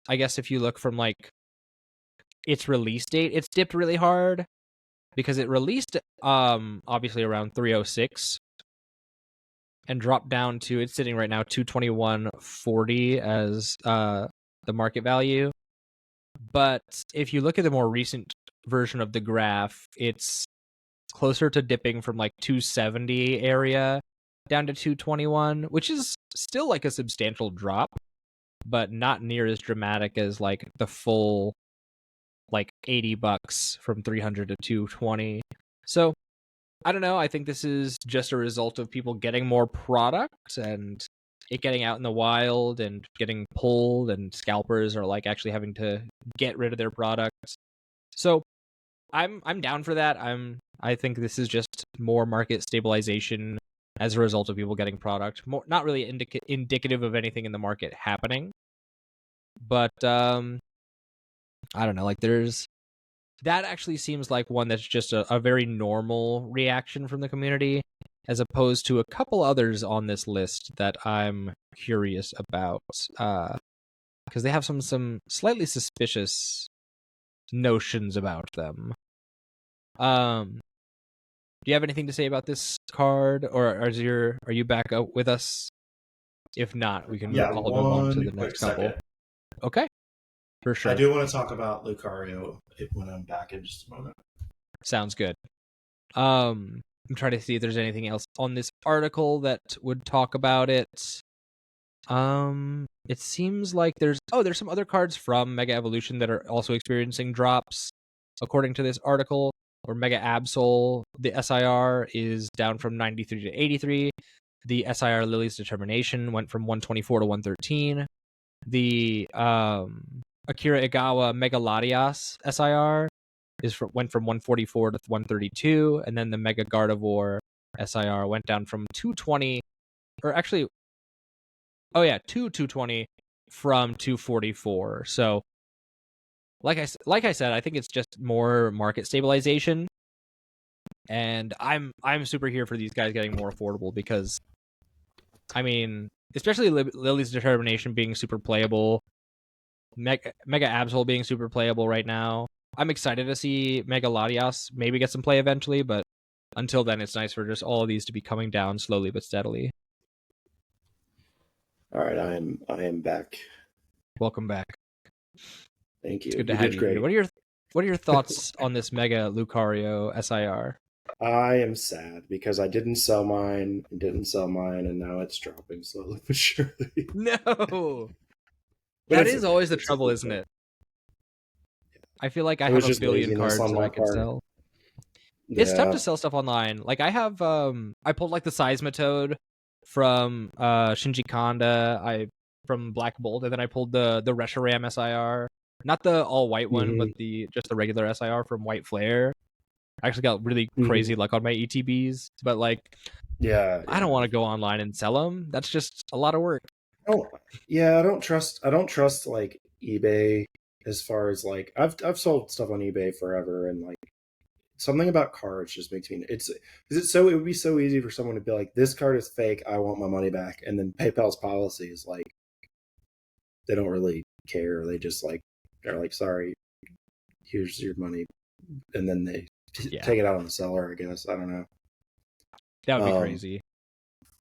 I guess if you look from like its release date, it's dipped really hard because it released obviously around 306. and dropped down to, it's sitting right now 221.40 as the market value. But if you look at the more recent version of the graph, it's closer to dipping from like 270 area down to 221, which is still like a substantial drop, but not near as dramatic as like the full like $80 from 300 to 220. So I don't know. I think this is just a result of people getting more product and it getting out in the wild and getting pulled, and scalpers are like actually having to get rid of their products. So I'm down for that. I think this is just more market stabilization as a result of people getting product. More, not really indicative of anything in the market happening. But I don't know. Like that actually seems like one that's just a very normal reaction from the community, as opposed to a couple others on this list that I'm curious about, because they have some slightly suspicious notions about them. Do you have anything to say about this card, or are you back up with us? If not, we can I'll move on to the next couple.
Second.
Okay, for sure.
I do want to talk about Lucario when I'm back in just a moment.
Sounds good. I'm trying to see if there's anything else on this article that would talk about it. It seems like there's some other cards from Mega Evolution that are also experiencing drops, according to this article. Or Mega Absol, the SIR is down from 93 to 83. The SIR Lily's Determination went from 124 to 113. The Akira Igawa Mega Latias SIR went from 144 to 132, and then the Mega Gardevoir SIR went down from 220, or actually, to 220 from 244. So, like I said, I think it's just more market stabilization, and I'm super here for these guys getting more affordable, because, I mean, especially Lily's Determination being super playable, Mega Absol being super playable right now. I'm excited to see Mega Latias maybe get some play eventually, but until then, it's nice for just all of these to be coming down slowly but steadily.
All right, I am back.
Welcome back.
Thank you.
It's good to have you here. What are your thoughts on this Mega Lucario SIR?
I am sad because I didn't sell mine, and now it's dropping slowly but surely.
No, that is always the trouble, isn't it? I feel like I have a billion cards that I could sell. Yeah. It's tough to sell stuff online. Like I have, I pulled like the Seismitoad from Shinji Kanda, from Black Bolt, and then I pulled the Reshiram SIR, not the all white one, but just the regular SIR from White Flare. I actually got really crazy luck on my ETBs, but like, I don't want to go online and sell them. That's just a lot of work.
Oh, yeah, I don't trust like eBay as far as like I've sold stuff on eBay forever, and like something about cards just makes me it would be so easy for someone to be like, this card is fake, I want my money back, and then PayPal's policy is like they don't really care. They just like they're like, sorry, here's your money, and then they take it out on the seller, I guess. I don't know.
That would be crazy.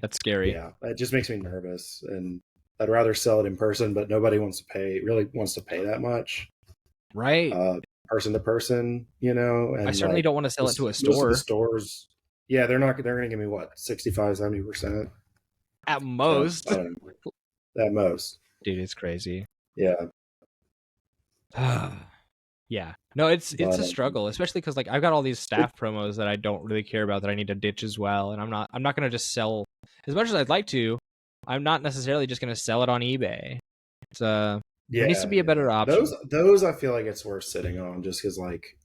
That's scary.
Yeah, it just makes me nervous, and I'd rather sell it in person, but nobody wants to pay that much.
Right.
Person to person, you know. And
I certainly don't want to sell it to a store.
Most of the stores, they're going to give me what, 65-70%
at most.
At most.
Dude, it's crazy.
Yeah.
Yeah. No, it's a struggle, especially because like I've got all these staff promos that I don't really care about that I need to ditch as well, and I'm not going to just sell as much as I'd like to. I'm not necessarily just going to sell it on eBay. It's there needs to be a better option.
Those I feel like it's worth sitting on, just because like,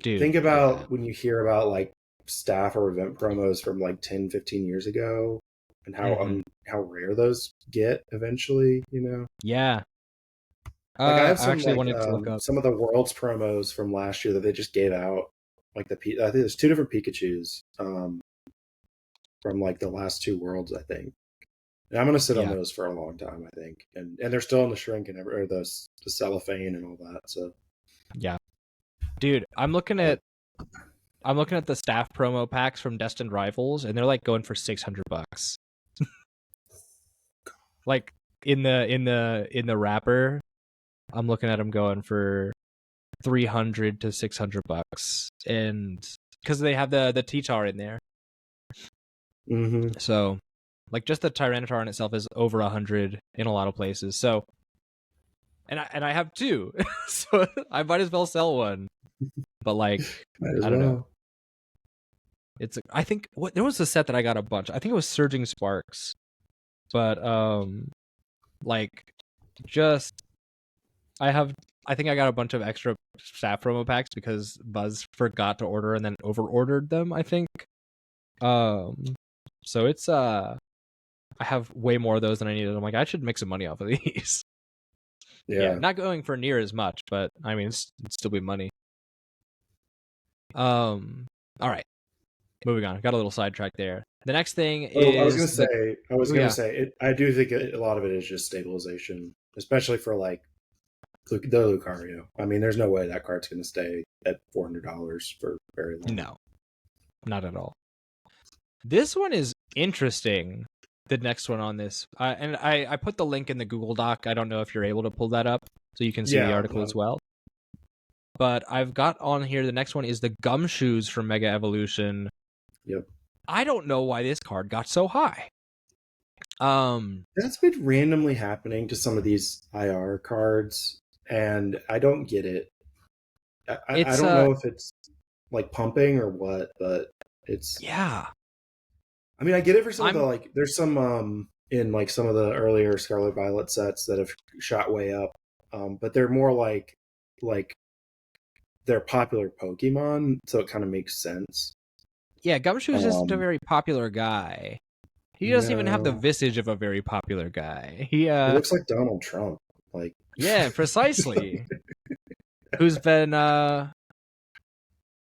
dude, think about when you hear about like staff or event promos from like 10-15 years ago, and how rare those get eventually, you know.
Yeah.
Like I have some, actually wanted to look up some of the Worlds promos from last year that they just gave out. Like I think there's 2 different Pikachus from like the last 2 Worlds, I think. And I'm gonna sit on those for a long time, I think. And they're still in the shrink and or the cellophane and all that. So
yeah, dude, I'm looking at I'm looking at the staff promo packs from Destined Rivals, and they're like going for $600. Like in the wrapper, I'm looking at them going for $300 to $600, and because they have the T-Tar in there.
Mm-hmm.
So, like, just the Tyranitar in itself is over 100 in a lot of places. So, and I have two, so I might as well sell one. But like, I don't know. It's I think there was a set that I got a bunch. I think it was Surging Sparks, but like, just I think I got a bunch of extra staff promo packs because Buzz forgot to order and then over ordered them, I think. So it's I have way more of those than I needed. I'm like, I should make some money off of these. Yeah, not going for near as much, but I mean, it'd still be money. All right, moving on. Got a little sidetracked there. The next thing is
I was gonna say I do think a lot of it is just stabilization, especially for like the Lucario. I mean, there's no way that card's gonna stay at $400 for very long.
No, not at all. This one is interesting. The next one on this, and I put the link in the Google Doc. I don't know if you're able to pull that up so you can see the article as well. But I've got on here, the next one is the Gumshoes from Mega Evolution.
Yep.
I don't know why this card got so high.
That's been randomly happening to some of these IR cards, and I don't get it. I don't know if it's like pumping or what, but it's...
Yeah.
I mean, I get it for some of the, like, there's some in like some of the earlier Scarlet Violet sets that have shot way up, but they're more like they're popular Pokemon, so it kind of makes sense.
Yeah, Gumshoes isn't a very popular guy. He doesn't even have the visage of a very popular guy. He
looks like Donald Trump. Like,
yeah, precisely. Who's been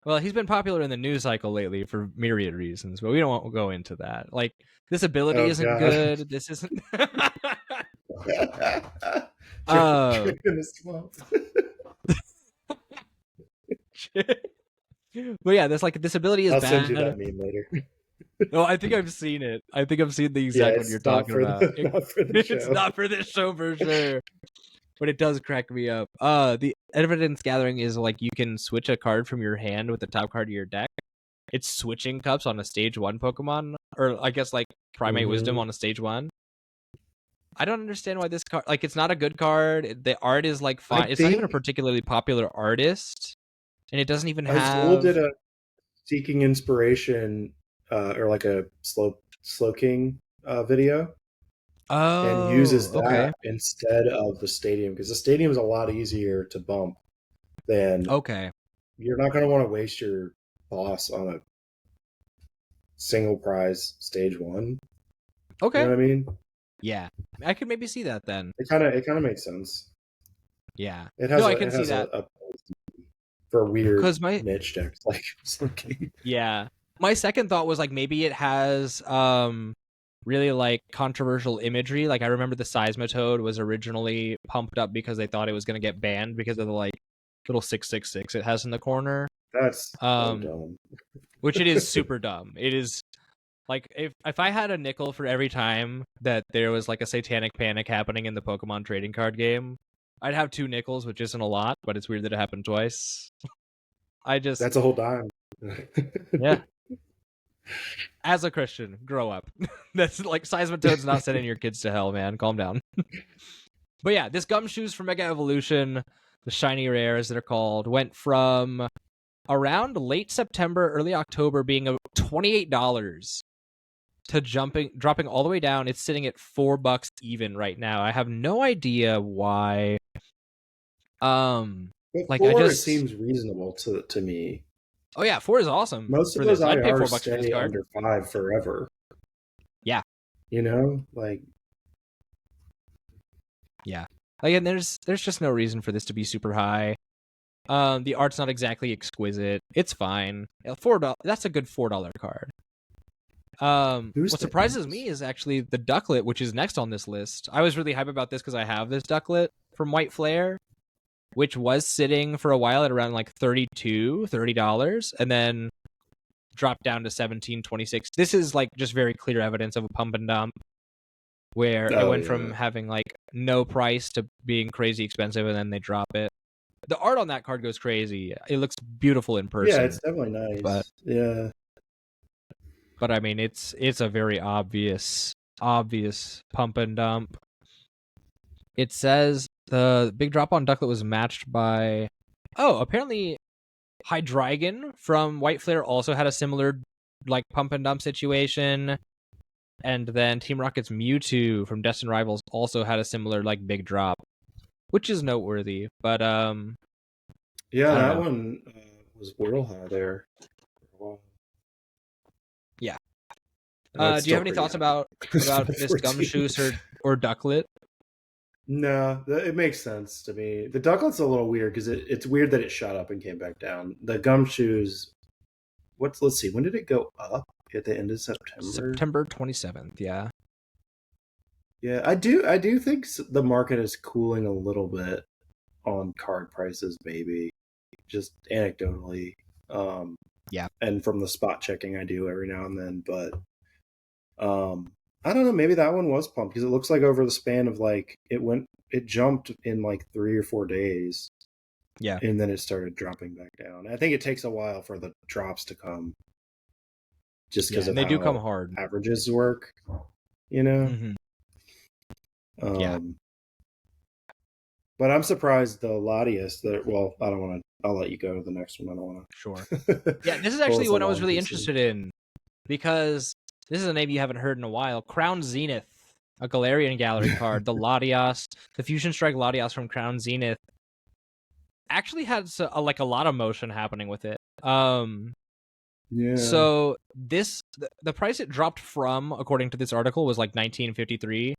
well, he's been popular in the news cycle lately for myriad reasons, but we don't go into that. Like, this ability isn't good. This isn't. But yeah, there's like this ability is bad.
I'll send you that meme later.
No, I think I've seen it. I think I've seen the exact one you're talking about. It's not for this show for sure. But it does crack me up. The evidence gathering is like you can switch a card from your hand with the top card of your deck. It's switching cups on a stage 1 Pokemon, or I guess like Primate Wisdom on a stage 1. I don't understand why this card, like, it's not a good card. The art is like fine. It's not even a particularly popular artist, and it doesn't even have.
Azul did a Seeking Inspiration or like a Slowking video.
Oh,
and uses that instead of the stadium, because the stadium is a lot easier to bump than. You're not going to want to waste your boss on a single prize stage 1.
Okay.
You know what I mean?
Yeah, I could maybe see that then.
It kind of makes sense.
Yeah.
It has.
I can see that
for weird niche decks like Slowking.
Yeah. My second thought was like maybe it has really like controversial imagery. Like I remember the Seismitoad was originally pumped up because they thought it was going to get banned because of the like little 666 it has in the corner.
That's so dumb.
Which it is super dumb. It is like if I had a nickel for every time that there was like a satanic panic happening in the Pokemon trading card game, I'd have 2 nickels, which isn't a lot, but it's weird that it happened twice. That's
a whole dime.
Yeah. As a Christian, grow up. That's like Seismitoad's not sending your kids to hell, man. Calm down. But yeah, this Gumshoes from Mega Evolution, the shiny rare as they're called, went from around late September, early October being $28 to dropping all the way down. It's sitting at $4 even right now. I have no idea why.
Like $4 seems reasonable to me.
Oh yeah, 4 is awesome.
Most of those IRs stay under 5 forever.
Yeah,
you know, like
yeah. Again, there's just no reason for this to be super high. The art's not exactly exquisite. It's fine. $4. That's a good $4 card. What surprises me is actually the Ducklet, which is next on this list. I was really hype about this because I have this Ducklet from White Flare, which was sitting for a while at around like $30, and then dropped down to 17.26. This is like just very clear evidence of a pump and dump, where it went from having like no price to being crazy expensive, and then they drop it. The art on that card goes crazy. It looks beautiful in person.
Yeah, it's definitely nice.
But I mean, it's a very obvious pump and dump. It says the big drop on Ducklet was matched by, apparently Hydreigon from White Flare also had a similar like pump and dump situation. And then Team Rocket's Mewtwo from Destined Rivals also had a similar like big drop, which is noteworthy. But
that one was real high there.
Yeah. Do you have any thoughts about this Gumshoos or Ducklet?
No, it makes sense to me. The Ducklet's a little weird because it's weird that it shot up and came back down. The Gumshoos, let's see, when did it go up? At the end of September?
September 27th, yeah.
Yeah, I do think the market is cooling a little bit on card prices, maybe. Just anecdotally.
Yeah.
And from the spot checking I do every now and then, but I don't know, maybe that one was pumped because it looks like over the span of like it jumped in like 3 or 4 days.
Yeah.
And then it started dropping back down. I think it takes a while for the drops to come. Just because
they do come hard.
Averages work, you know?
Mm-hmm.
But I'm surprised the Latias I'll let you go to the next one. I don't want to.
Sure. Yeah, this is actually what I was really interested in, because this is a name you haven't heard in a while. Crown Zenith, a Galarian Gallery card. The Latias, the Fusion Strike Latias from Crown Zenith, actually had a lot of motion happening with it.
Yeah.
So the price it dropped from, according to this article, was like 1953,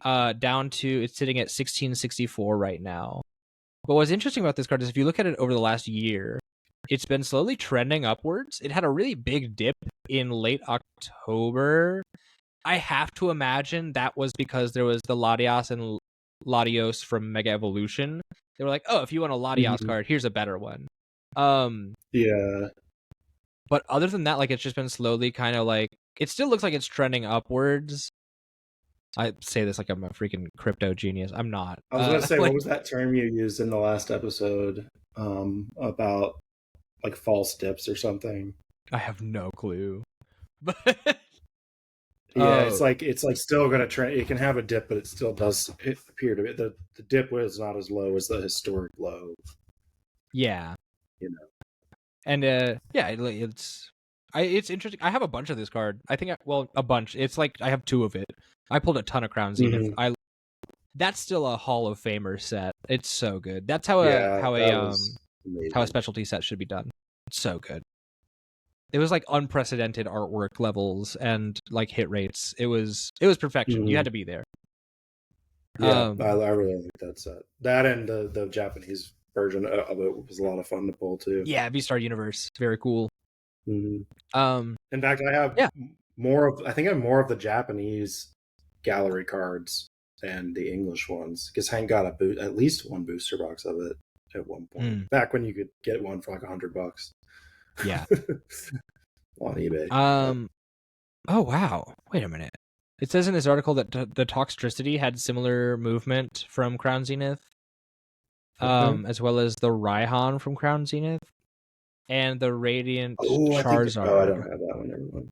down to it's sitting at 1664 right now. But what's interesting about this card is if you look at it over the last year, it's been slowly trending upwards. It had a really big dip in late October. I have to imagine that was because there was the Latias and Latios from Mega Evolution. They were like, oh, if you want a Latias card, here's a better one.
Yeah.
But other than that, like, it's just been slowly kind of like, it still looks like it's trending upwards. I say this like I'm a freaking crypto genius. I'm not.
I was going to say, what was that term you used in the last episode about like false dips or something?
I have no clue. But
it's like still going to trend. It can have a dip, but it still does appear to be. The dip was not as low as the historic low.
Yeah.
You know.
And it's interesting. I have a bunch of this card. I think a bunch. It's like I have 2 of it. I pulled a ton of Crown Zenith. That's still a Hall of Famer set. It's so good. That's how a specialty set should be done. It's so good. It was like unprecedented artwork levels and like hit rates. It was perfection. You had to be there.
Yeah, I really like that set. That and the Japanese version of it was a lot of fun to pull too.
Yeah, V-Star Universe. It's very cool.
Mm-hmm. In fact, I have more of the Japanese gallery cards than the English ones because Hank got at least one booster box of it at one point. Back when you could get one for like $100.
Yeah.
On eBay.
Oh wow. Wait a minute. It says in this article that the Toxtricity had similar movement from Crown Zenith. As well as the Raihan from Crown Zenith. And the Radiant Charizard.
I don't have that one, everyone.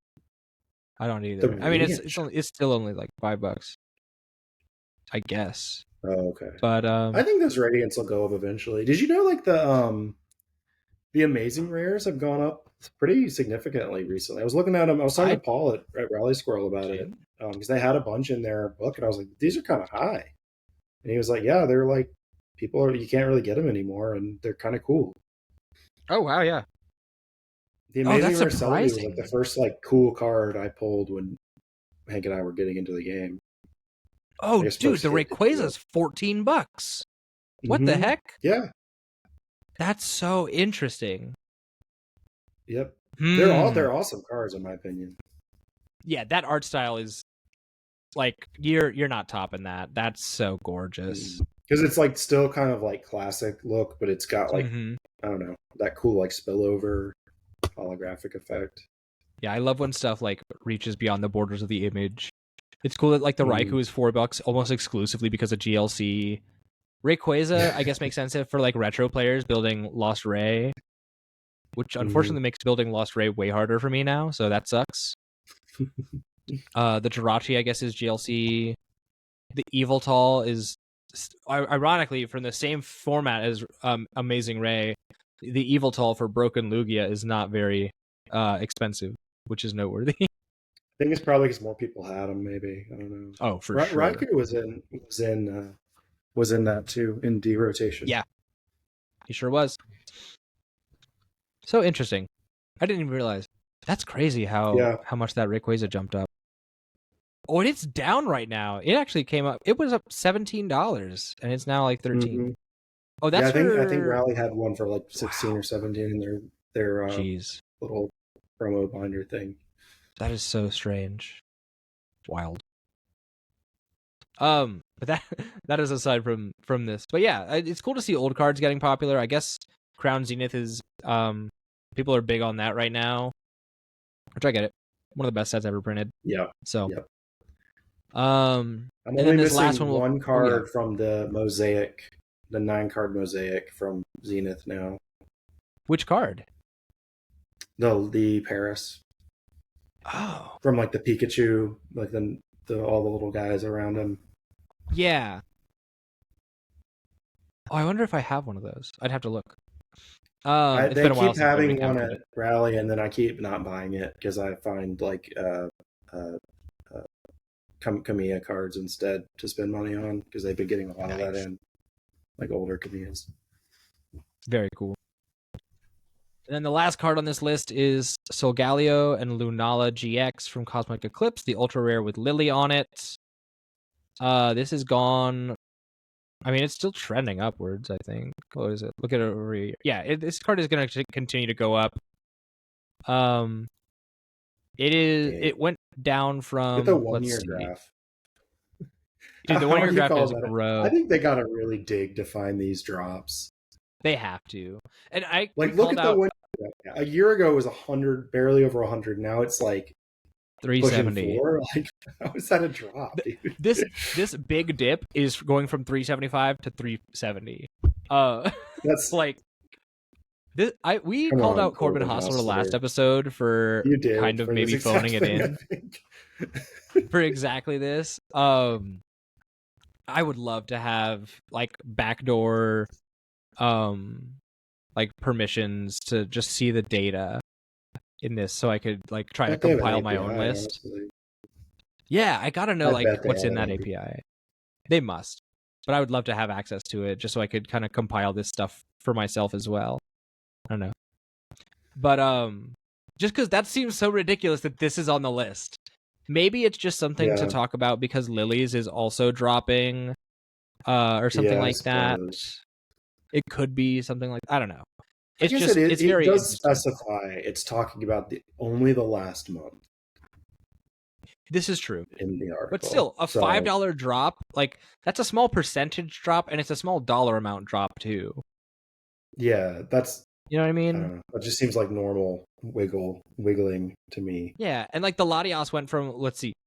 I don't either. I mean, it's still only like $5, I guess.
Oh, okay.
But
I think those Radiants will go up eventually. Did you know like the Amazing Rares have gone up pretty significantly recently? I was looking at them. I was talking to Paul at Rally Squirrel about it because they had a bunch in their book, and I was like, these are kind of high. And he was like, yeah, they're like you can't really get them anymore, and they're kind of cool.
Oh wow, yeah.
The Amazing Rare Celebi was like the first like cool card I pulled when Hank and I were getting into the game.
Oh, dude, the Rayquaza's $14. What the heck?
Yeah,
that's so interesting.
Yep, they're awesome cards in my opinion.
Yeah, that art style is like you're not topping that. That's so gorgeous.
Because it's like still kind of like classic look, but it's got like I don't know, that cool like spillover. holographic effect.
Yeah, I love when stuff like reaches beyond the borders of the image. It's cool that like the Raikou is $4 almost exclusively because of GLC. Rayquaza, I guess, makes sense for like retro players building Lost Ray, which unfortunately makes building Lost Ray way harder for me now, so that sucks. The Jirachi, I guess, is GLC. The Eviltal is, ironically, from the same format as Amazing Ray. The Eviltal for Broken Lugia is not very expensive, which is noteworthy.
I think it's probably because more people had them. Maybe, I don't know.
Oh, for sure.
Raikou was in that too, in D rotation.
Yeah, he sure was. So interesting. I didn't even realize. That's crazy how much that Rayquaza jumped up. Oh, and it's down right now. It actually came up. It was up $17, and it's now like $13. Oh, that's
I think Rally had one for like 16 or 17 in their little promo binder thing.
That is so strange. Wild. But that is aside from this. But yeah, it's cool to see old cards getting popular. I guess Crown Zenith is people are big on that right now, which I get it. One of the best sets ever printed.
Yeah.
So.
Yep.
I'm
only missing one card from the mosaic, the 9-card mosaic from Zenith now.
Which card?
The Paris.
Oh.
From like the Pikachu, like the all the little guys around him.
Yeah. Oh, I wonder if I have one of those. I'd have to look. It's
they
been a while
keep
since
having one at Rally, and then I keep not buying it because I find like Kamiya cards instead to spend money on because they've been getting a lot of that in, like older Kamiyas.
Very cool. And then the last card on this list is Solgaleo and Lunala GX from Cosmic Eclipse, the ultra rare with Lily on it. This is gone. I mean, it's still trending upwards, I think. What is it? Look at it over here. Yeah, this card is going to continue to go up. It went down from.
Get the 1-year graph.
Dude, the 1-year graph is gross.
I think they gotta really dig to find these drops.
They have to. And I
like look at the one a year ago it was 100, barely over 100. Now it's like
370.
Like, how is that a drop, dude?
This big dip is going from 375 to 370. That's like this. We called out Corbin Hossler last episode for kind of maybe phoning it in for exactly this. I would love to have like backdoor like permissions to just see the data in this so I could like try to compile my own list. Honestly. Yeah, I gotta know like what's in that API. They must. But I would love to have access to it just so I could kind of compile this stuff for myself as well. I don't know. But just because that seems so ridiculous that this is on the list. Maybe it's just something to talk about because Lily's is also dropping or something like that. It could be something like I don't know. It's just it's very. It does
specify it's talking about only the last month.
This is true
in the article,
but still a $5 drop, like that's a small percentage drop, and it's a small dollar amount drop too.
Yeah, that's
you know what I mean.
It just seems like normal wiggling to me.
Yeah, and like the Latias went from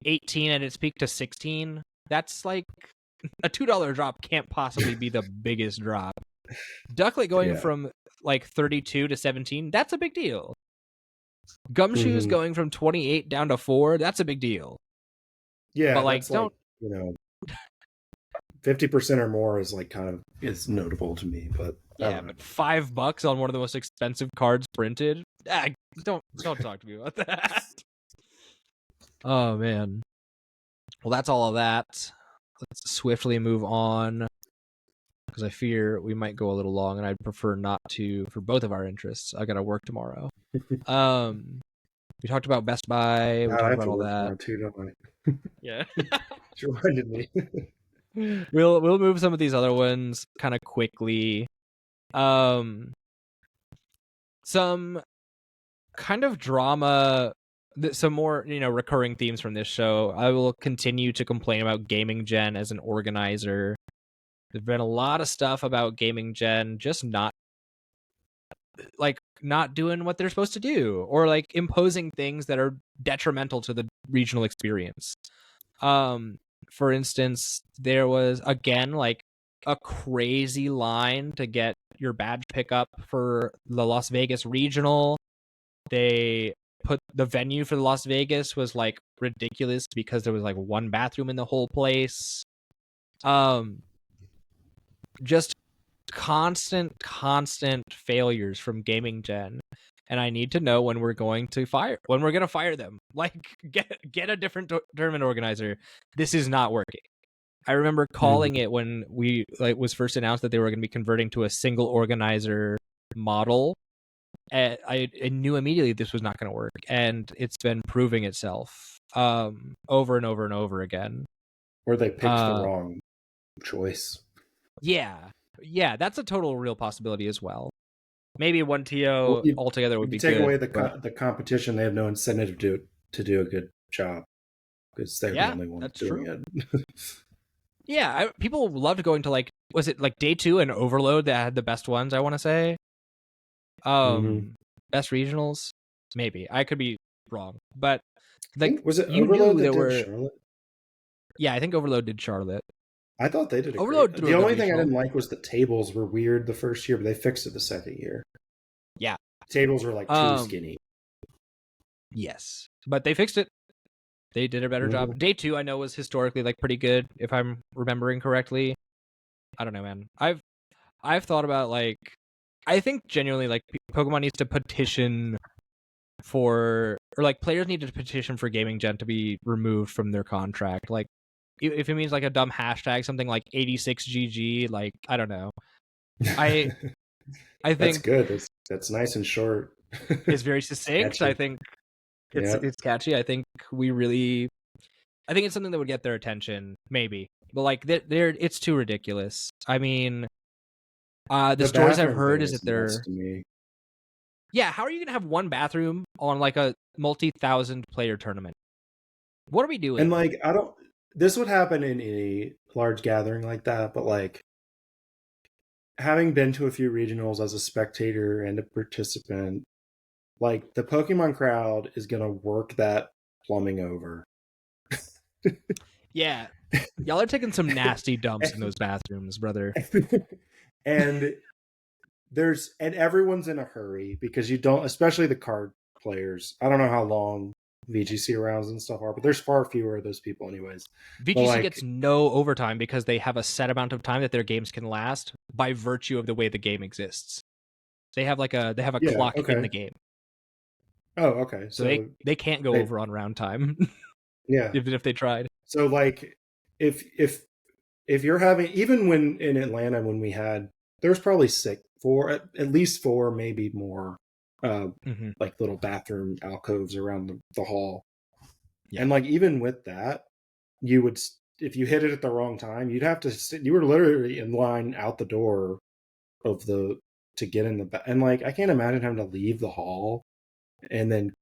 18 at its peak to 16. That's like a $2 drop can't possibly be the biggest drop. Ducklet going from like 32 to 17, that's a big deal. Gumshoes going from 28 down to 4, that's a big deal.
Yeah,
but like don't
50% or more is like kind of is notable to me, but
but $5 on one of the most expensive cards printed. Don't talk to me about that. Oh man. Well, that's all of that. Let's swiftly move on because I fear we might go a little long, and I'd prefer not to for both of our interests. I gotta work tomorrow. We talked about Best Buy. We talked about all that.
Too, don't I? Yeah, it reminded me.
We'll move some of these other ones kind of quickly. Some kind of drama. Some more, recurring themes from this show. I will continue to complain about GamingGen as an organizer. There's been a lot of stuff about GamingGen just not like not doing what they're supposed to do, or like imposing things that are detrimental to the regional experience. For instance, there was again like a crazy line to get your badge pickup for the Las Vegas regional. They put the venue for the Las Vegas was like ridiculous because there was like one bathroom in the whole place. Just constant failures from GamingGen, and I need to know when we're going to fire them. Like, get a different tournament organizer. This is not working. I remember calling it when we like was first announced that they were going to be converting to a single organizer model. And I knew immediately this was not going to work, and it's been proving itself over and over and over again.
Or they picked the wrong choice.
Yeah, that's a total real possibility as well. Maybe one TO altogether would be good.
Take away the competition, they have no incentive to do a good job because they're the only ones doing it.
Yeah, people loved going to like, was it like Day 2 and Overload that had the best ones, I want to say? Best regionals? Maybe. I could be wrong. But like,
was it Overload that did Charlotte?
Yeah, I think Overload did Charlotte.
I thought they did Overload. The only thing I didn't like was the tables were weird the first year, but they fixed it the second year.
Yeah.
Tables were like too skinny.
Yes. But they fixed it. They did a better job. Day 2 I know was historically like pretty good, if I'm remembering correctly. I don't know, man. I've thought about like, I think genuinely like Pokemon needs to petition for, or like players need to petition for GamingGen to be removed from their contract. Like, if it means like a dumb hashtag, something like 86GG, like I don't know. I think
that's good. That's nice and short.
It's very succinct. I think it's catchy. I think it's something that would get their attention, maybe. But like it's too ridiculous. I mean, the stories I've heard is that they're yeah. How are you gonna have one bathroom on like a multi-thousand player tournament? What are we doing?
And like this would happen in any large gathering like that, but like having been to a few regionals as a spectator and a participant, like the Pokemon crowd is gonna work that plumbing over.
Yeah, y'all are taking some nasty dumps in those bathrooms, brother.
And everyone's in a hurry because you don't, especially the card players. I don't know how long VGC rounds and stuff are, but there's far fewer of those people anyways.
VGC gets no overtime because they have a set amount of time that their games can last by virtue of the way the game exists. They have a clock in the game.
Oh, okay.
So they can't go over on round time.
Yeah.
Even if they tried.
So like if you're having, even when in Atlanta when we had, there's probably at least four, maybe more like little bathroom alcoves around the hall. Yeah. And like even with that, you would, if you hit it at the wrong time, you'd have to you were literally in line out the door to get in and like I can't imagine having to leave the hall and then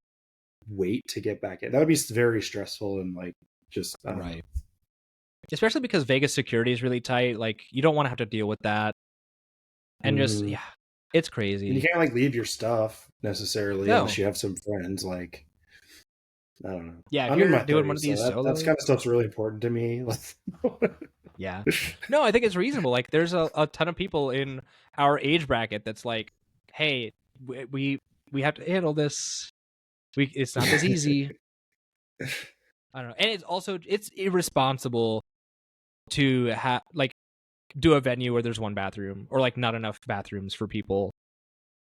wait to get back in. That would be very stressful and like just right.
Especially because Vegas security is really tight. Like you don't want to have to deal with that. And just it's crazy.
And you can't like leave your stuff necessarily unless you have some friends. Like I don't know.
Yeah, if you're doing one of these
that kind of stuff's really important to me.
Yeah. No, I think it's reasonable. Like there's a ton of people in our age bracket that's like, hey, we have to handle this. It's not as easy. I don't know. And it's irresponsible to do a venue where there's one bathroom or like not enough bathrooms for people.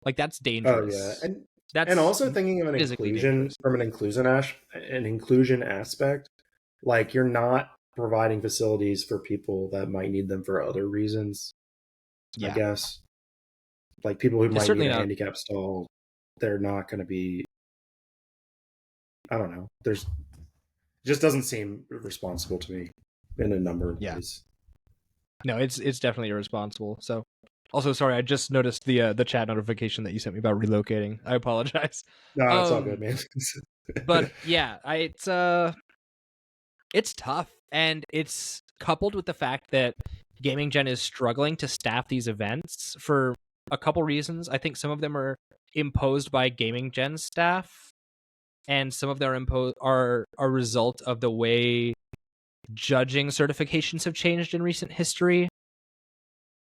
Like that's dangerous.
Oh yeah. And also thinking of an inclusion from an inclusion aspect, like you're not providing facilities for people that might need them for other reasons. Yeah. I guess. Like people who might need a handicap stall, they're not going to be, I don't know. It just doesn't seem responsible to me in a number of ways.
No, it's definitely irresponsible. So, also sorry, I just noticed the chat notification that you sent me about relocating. I apologize.
No, it's all good, man.
But yeah, it's tough, and it's coupled with the fact that GamingGen is struggling to staff these events for a couple reasons. I think some of them are imposed by GamingGen staff, and some of them are a result of the way judging certifications have changed in recent history.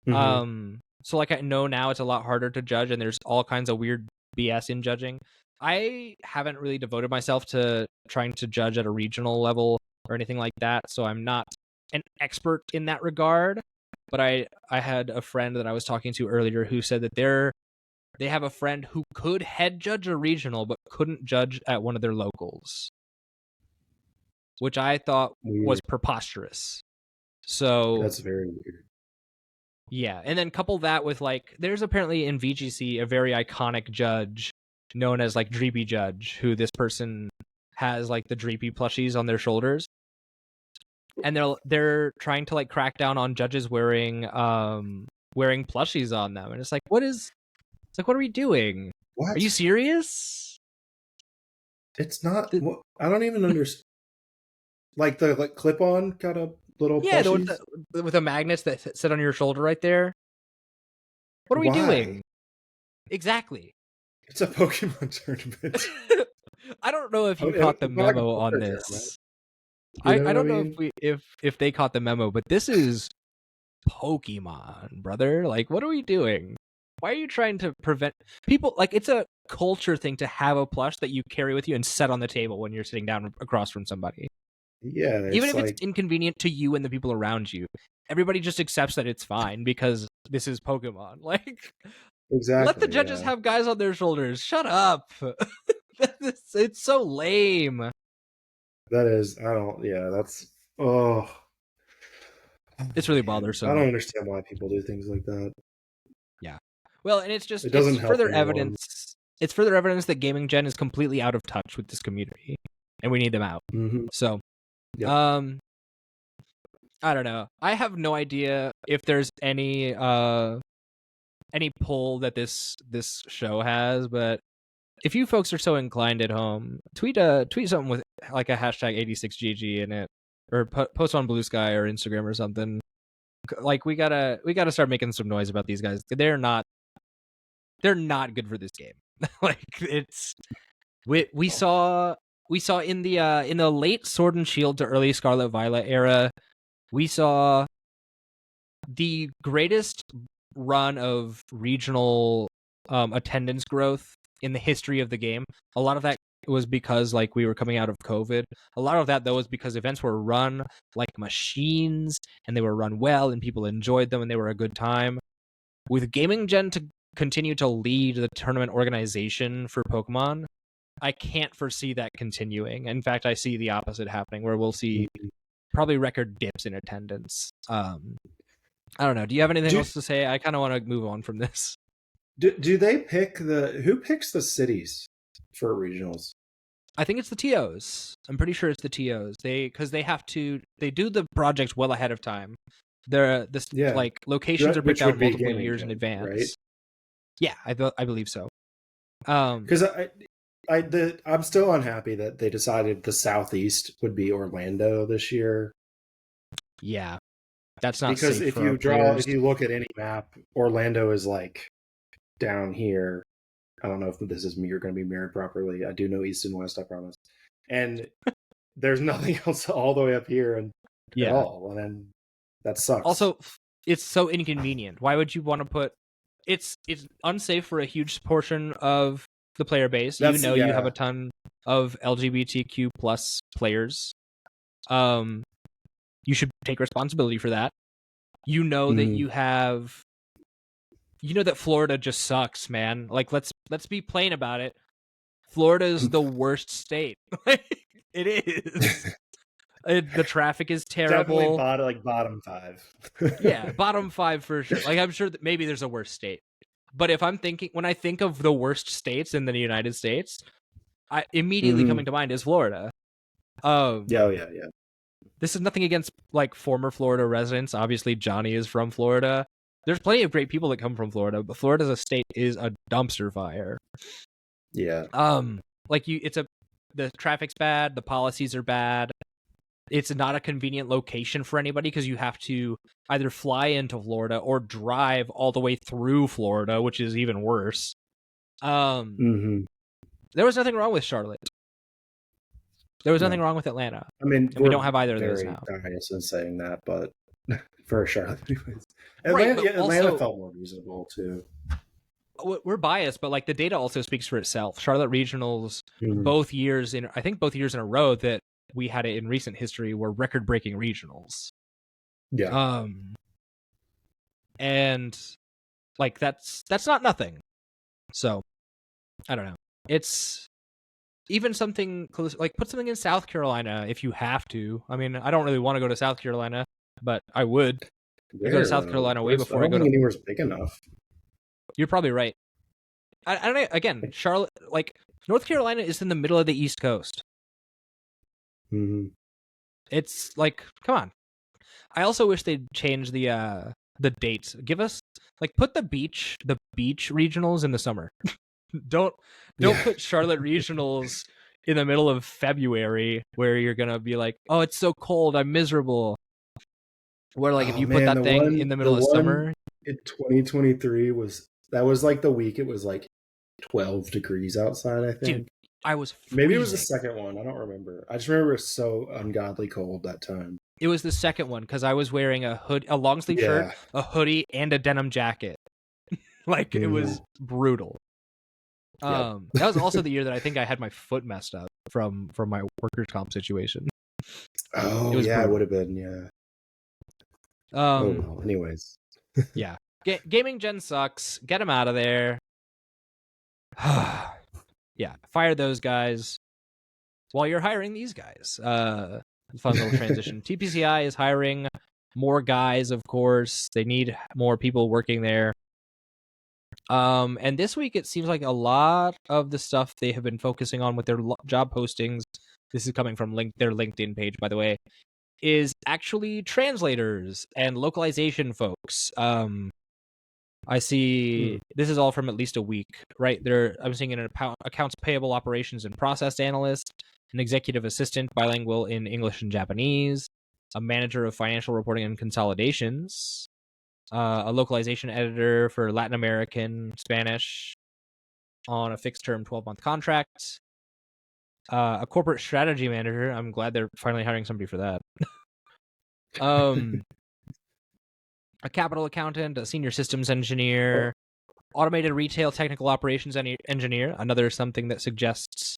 So like I know now it's a lot harder to judge, and there's all kinds of weird BS in judging. I haven't really devoted myself to trying to judge at a regional level or anything like that, so I'm not an expert in that regard. But I had a friend that I was talking to earlier who said that they have a friend who could head judge a regional but couldn't judge at one of their locals, which I thought was preposterous. So
that's very weird.
Yeah, and then couple that with like there's apparently in VGC a very iconic judge known as like Dreepy Judge, who this person has like the Dreepy plushies on their shoulders. And they're trying to like crack down on judges wearing plushies on them. And it's like what are we doing?
What?
Are you serious?
It's not I don't even understand. Like the clip-on kind of little plushies?
With the magnets that sit on your shoulder right there. What are we doing? Exactly.
It's a Pokemon tournament.
I don't know if you caught the memo on this. I don't know if they caught the memo, but this is Pokemon, brother. Like, what are we doing? Why are you trying to prevent people? Like, it's a culture thing to have a plush that you carry with you and set on the table when you're sitting down across from somebody.
Yeah,
even if it's inconvenient to you and the people around you, everybody just accepts that it's fine because this is Pokemon. Like,
exactly.
Let the judges have guys on their shoulders. Shut up. It's so lame.
That is, that's, oh.
It's really bothersome.
I don't understand why people do things like that.
Yeah. Well, and it's
further
evidence. It's further evidence that GamingGen is completely out of touch with this community, and we need them out. So,
yep.
I don't know. I have no idea if there's any pull that this show has, but if you folks are so inclined at home, tweet something with like a hashtag 86GG in it, or post on Blue Sky or Instagram or something. Like we gotta start making some noise about these guys. They're not good for this game. Like it's we saw in the late Sword and Shield to early Scarlet Violet era, we saw the greatest run of regional attendance growth in the history of the game. A lot of that was because like we were coming out of COVID. A lot of that though was because events were run like machines and they were run well and people enjoyed them and they were a good time. With GamingGen to continue to lead the tournament organization for Pokemon, I can't foresee that continuing. In fact, I see the opposite happening, where we'll see probably record dips in attendance. I don't know. Do you have anything else to say? I kind of want to move on from this.
Do they pick who picks the cities for regionals?
I think it's the TOs. I'm pretty sure it's the TOs. Because they do the project well ahead of time. Like locations are picked out multiple years in advance. Right? Yeah, I believe so.
Because I'm still unhappy that they decided the Southeast would be Orlando this year.
Yeah, that's not
because
safe
if you look at any map, Orlando is like down here. I don't know if this is going to be mirrored properly. I do know East and West, I promise. And there's nothing else all the way up here at all, and then that sucks.
Also, it's so inconvenient. Why would you want to put? It's unsafe for a huge portion of the player base. You have a ton of LGBTQ plus players. You should take responsibility for that. You know that you have. You know that Florida just sucks, man. Like let's be plain about it. Florida is the worst state. It is. The traffic is terrible.
Definitely bottom 5.
Yeah, bottom 5 for sure. Like I'm sure that maybe there's a worse state. But when I think of the worst states in the United States, I immediately coming to mind is Florida.
Yeah.
This is nothing against like former Florida residents. Obviously, Johnny is from Florida. There's plenty of great people that come from Florida, but Florida as a state is a dumpster fire.
Yeah.
The traffic's bad, the policies are bad. it's not a convenient location for anybody because you have to either fly into Florida or drive all the way through Florida, which is even worse. There was nothing wrong with Charlotte. There was nothing wrong with Atlanta.
I mean,
and we don't have either of those now.
Very biased in saying that, but for Charlotte, anyways.
Right,
Atlanta felt more reasonable too.
We're biased, but like the data also speaks for itself. Charlotte regionals, both years in a row that we had it in recent history were record-breaking regionals.
Yeah.
And like that's not nothing. So I don't know. It's even something close, like put something in South Carolina if you have to. I mean, I don't really want to go to South Carolina, but I would. I go to South Carolina way before I go to
anywhere's big enough.
You're probably right. I don't know. Again, Charlotte, like North Carolina is in the middle of the East Coast. It's like, come on. I also wish they'd change the dates. Give us put the beach regionals in the summer. Don't put Charlotte regionals in the middle of February where you're gonna be like, oh, it's so cold, I'm miserable. Where if you put that thing in the middle of summer.
In 2023 was like the week it was like 12 degrees outside, I think.
Dude, I was freezing.
Maybe it was the second one. I don't remember. I just remember it was so ungodly cold that time.
It was the second one because I was wearing a long sleeve shirt, a hoodie, and a denim jacket. It was brutal. That was also the year that I think I had my foot messed up from my workers' comp situation.
Oh, it would have been, anyways.
Yeah. GamingGen sucks. Get them out of there. Yeah, fire those guys while you're hiring these guys. Fun little transition. TPCI is hiring more guys, of course. They need more people working there. And this week it seems like a lot of the stuff they have been focusing on with their job postings, this is coming from their LinkedIn page, by the way, is actually translators and localization folks. I see this is all from at least a week, right? I'm seeing an accounts payable operations and process analyst, an executive assistant bilingual in English and Japanese, a manager of financial reporting and consolidations, a localization editor for Latin American Spanish on a fixed term 12-month contract, a corporate strategy manager. I'm glad they're finally hiring somebody for that. A capital accountant, a senior systems engineer, automated retail technical operations engineer, another something that suggests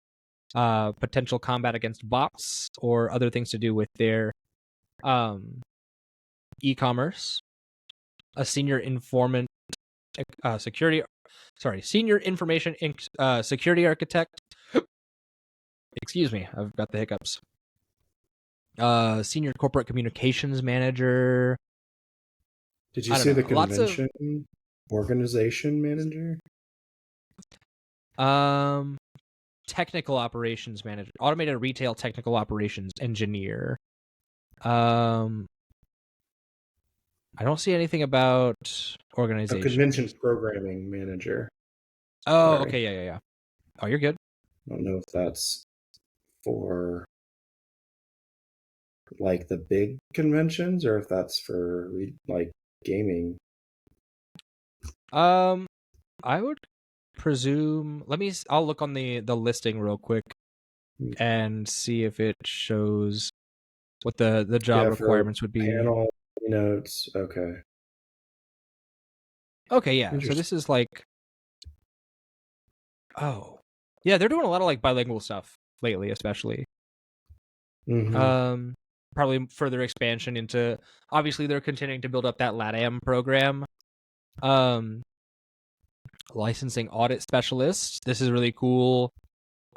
potential combat against bots or other things to do with their e-commerce, a senior information security architect. Excuse me, I've got the hiccups. Senior corporate communications manager.
Did you see the convention organization manager?
Technical operations manager, automated retail technical operations engineer. I don't see anything about organization.
A convention programming manager.
Oh, sorry. Okay, yeah. Oh, you're good.
I don't know if that's for the big conventions or if that's for gaming.
I would presume. I'll look on the listing real quick and see if it shows what the job requirements would be.
Panel notes. Okay.
Okay, yeah. So this is oh, yeah. They're doing a lot of bilingual stuff lately, especially. Probably further expansion into. Obviously, they're continuing to build up that LATAM program. Licensing audit specialist. This is really cool.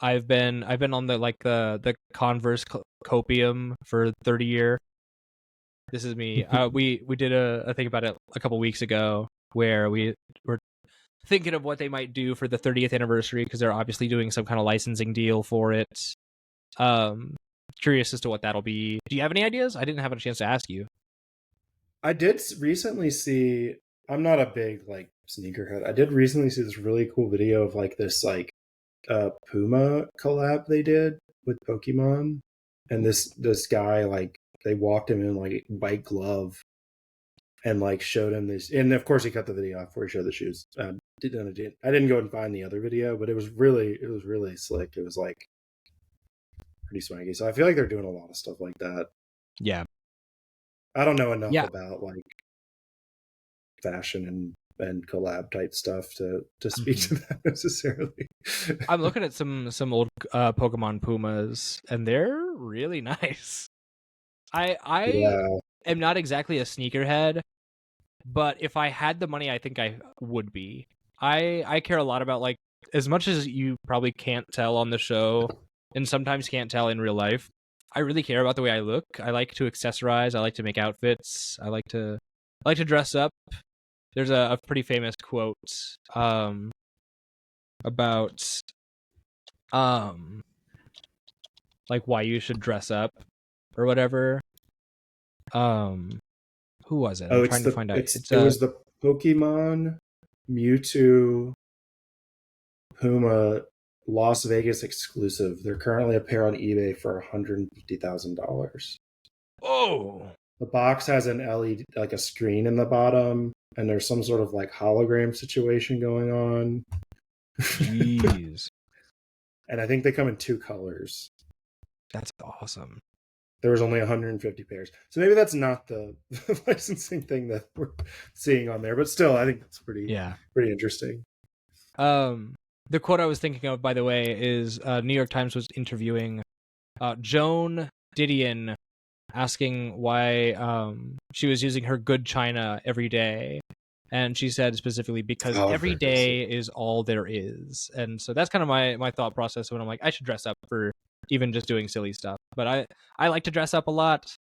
I've been on the Converse Copium for 30 year. This is me. We did a thing about it a couple weeks ago where we were thinking of what they might do for the 30th anniversary because they're obviously doing some kind of licensing deal for it. Curious as to what that'll be. Do you have any ideas? I didn't have a chance to ask you.
I did recently see. I'm not a big sneakerhead. I did recently see this really cool video of this Puma collab they did with Pokemon. and this guy, like, they walked him in like white glove and like showed him this, and of course he cut the video off where he showed the shoes. I didn't go and find the other video, but it was really slick. It was like pretty swanky. So I feel like they're doing a lot of stuff like that.
Yeah.
I don't know enough about like fashion and collab type stuff to speak to that necessarily.
I'm looking at some old Pokemon Pumas, and they're really nice. I am not exactly a sneakerhead, but if I had the money, I think I would be. I care a lot about, like, as much as you probably can't tell on the show, and sometimes can't tell in real life, I really care about the way I look. I like to accessorize. I like to make outfits. I like to dress up. There's a pretty famous quote about like why you should dress up or whatever. Who was it? I'm trying to find out.
It was the Pokemon Mewtwo Puma Las Vegas exclusive. They're currently a pair on eBay for $150,000.
Oh.
The box has an LED, like a screen in the bottom, and there's some sort of like hologram situation going on.
Jeez.
And I think they come in 2 colors.
That's awesome.
There was only 150 pairs. So maybe that's not the licensing thing that we're seeing on there, but still, I think that's pretty interesting.
The quote I was thinking of, by the way, is New York Times was interviewing Joan Didion, asking why she was using her good china every day. And she said specifically, because every day is all there is. And so that's kind of my thought process when I'm like, I should dress up for even just doing silly stuff. But I like to dress up a lot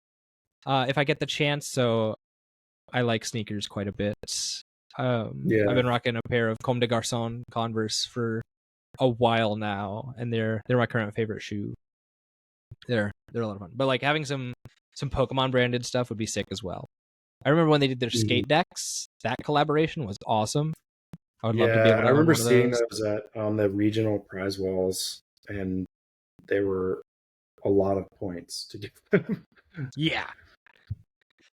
if I get the chance. So I like sneakers quite a bit. I've been rocking a pair of Comme des Garçons Converse for a while now, and they're my current favorite shoe. They're a lot of fun. But like having some Pokemon branded stuff would be sick as well. I remember when they did their skate decks. That collaboration was awesome. I would love to be able to.
I remember seeing those on the regional prize walls, and they were a lot of points to give them.
Yeah.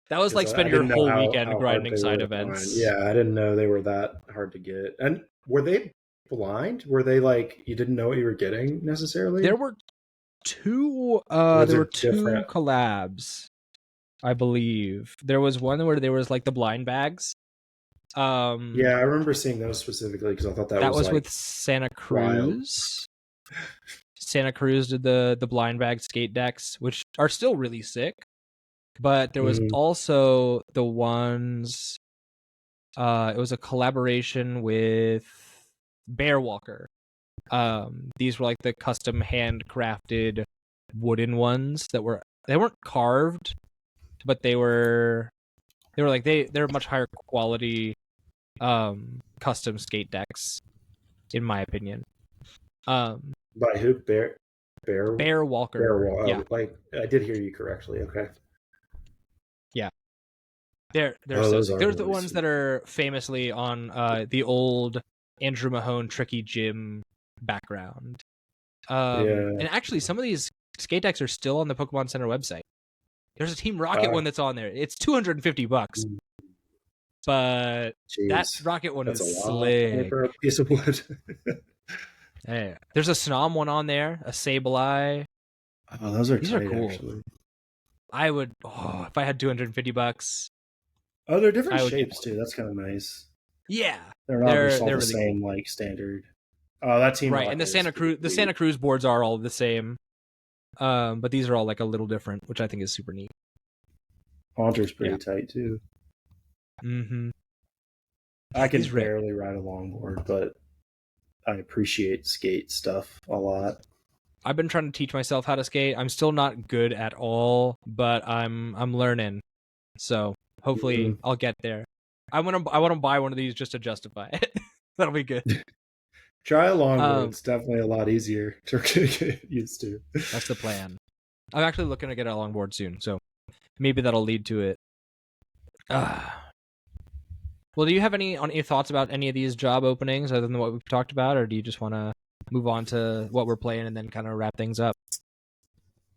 That was like spending your whole weekend grinding side events.
Yeah, I didn't know they were that hard to get. And were they blind? Were they like you didn't know what you were getting necessarily?
There were two collabs, I believe. There was one where there was like the blind bags.
I remember seeing those specifically because I thought that was like
with Santa Cruz. Wild. Santa Cruz did the blind bag skate decks, which are still really sick. But there was also the ones. It was a collaboration with Bear Walker. These were like the custom handcrafted wooden ones they weren't carved, but they're much higher quality custom skate decks, in my opinion.
By who? Bear
Walker.
Bear Walker.
Yeah.
Like I did hear you correctly. Okay.
Yeah. They're the ones that are famously on the old Andrew Mahone Tricky Gym background. And actually some of these skate decks are still on the Pokemon Center website. There's a Team Rocket one that's on there. It's $250. But that Rocket one is slick.
For a piece of wood.
Hey, there's a Snom one on there, a Sableye.
Oh, those are
These
tight,
are cool.
Actually.
I would if I had $250.
Oh, they're different shapes too. That's kind of nice.
Yeah.
They're not all the really same cool. Like standard. Oh, that Team
Right, and the Santa Cruz boards are all the same. But these are all like a little different, which I think is super neat.
Haunter's pretty tight too.
Mm-hmm.
I can barely ride a longboard, but I appreciate skate stuff a lot.
I've been trying to teach myself how to skate. I'm still not good at all, but I'm learning. So hopefully I'll get there. I want to buy one of these just to justify it. That'll be good.
Try a longboard. It's definitely a lot easier to get used to.
That's the plan. I'm actually looking to get a longboard soon, so maybe that'll lead to it. Well, do you have any thoughts about any of these job openings other than what we've talked about, or do you just want to move on to what we're playing and then kind of wrap things up?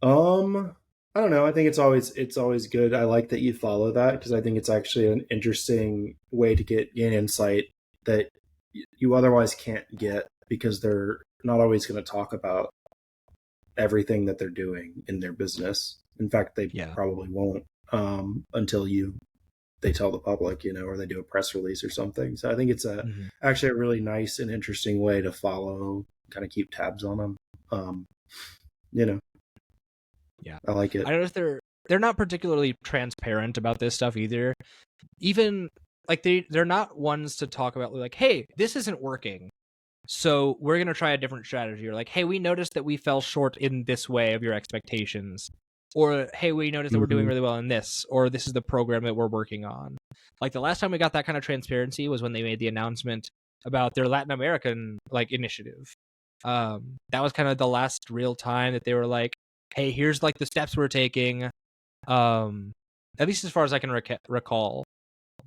I don't know. I think it's always good. I like that you follow that because I think it's actually an interesting way to gain insight that you otherwise can't get because they're not always going to talk about everything that they're doing in their business. In fact, they probably won't until they tell the public, or they do a press release or something. So I think it's actually a really nice and interesting way to follow, kind of keep tabs on them.
Yeah,
I like it.
I noticed they're not particularly transparent about this stuff either. Even like they're not ones to talk about like, hey, this isn't working, so we're gonna try a different strategy. Or like, hey, we noticed that we fell short in this way of your expectations. Or hey, we noticed that we're doing really well in this. Or this is the program that we're working on. Like the last time we got that kind of transparency was when they made the announcement about their Latin American like initiative. That was kind of the last real time that they were like, hey, here's like the steps we're taking, at least as far as I can recall.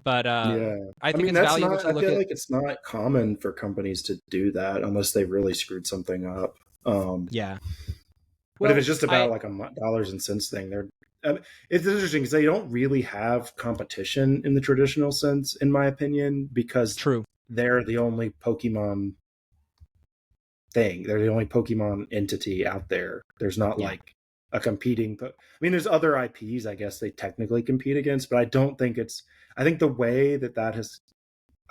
But I think it's valuable to look at.
I feel like it's not common for companies to do that unless they really screwed something up.
Yeah.
But if it's just about like a dollars and cents thing, it's interesting because they don't really have competition in the traditional sense, in my opinion, because they're the only Pokemon thing. They're the only Pokemon entity out there. There's not like a competing. I mean, there's other IPs, I guess they technically compete against, but I don't think I think the way that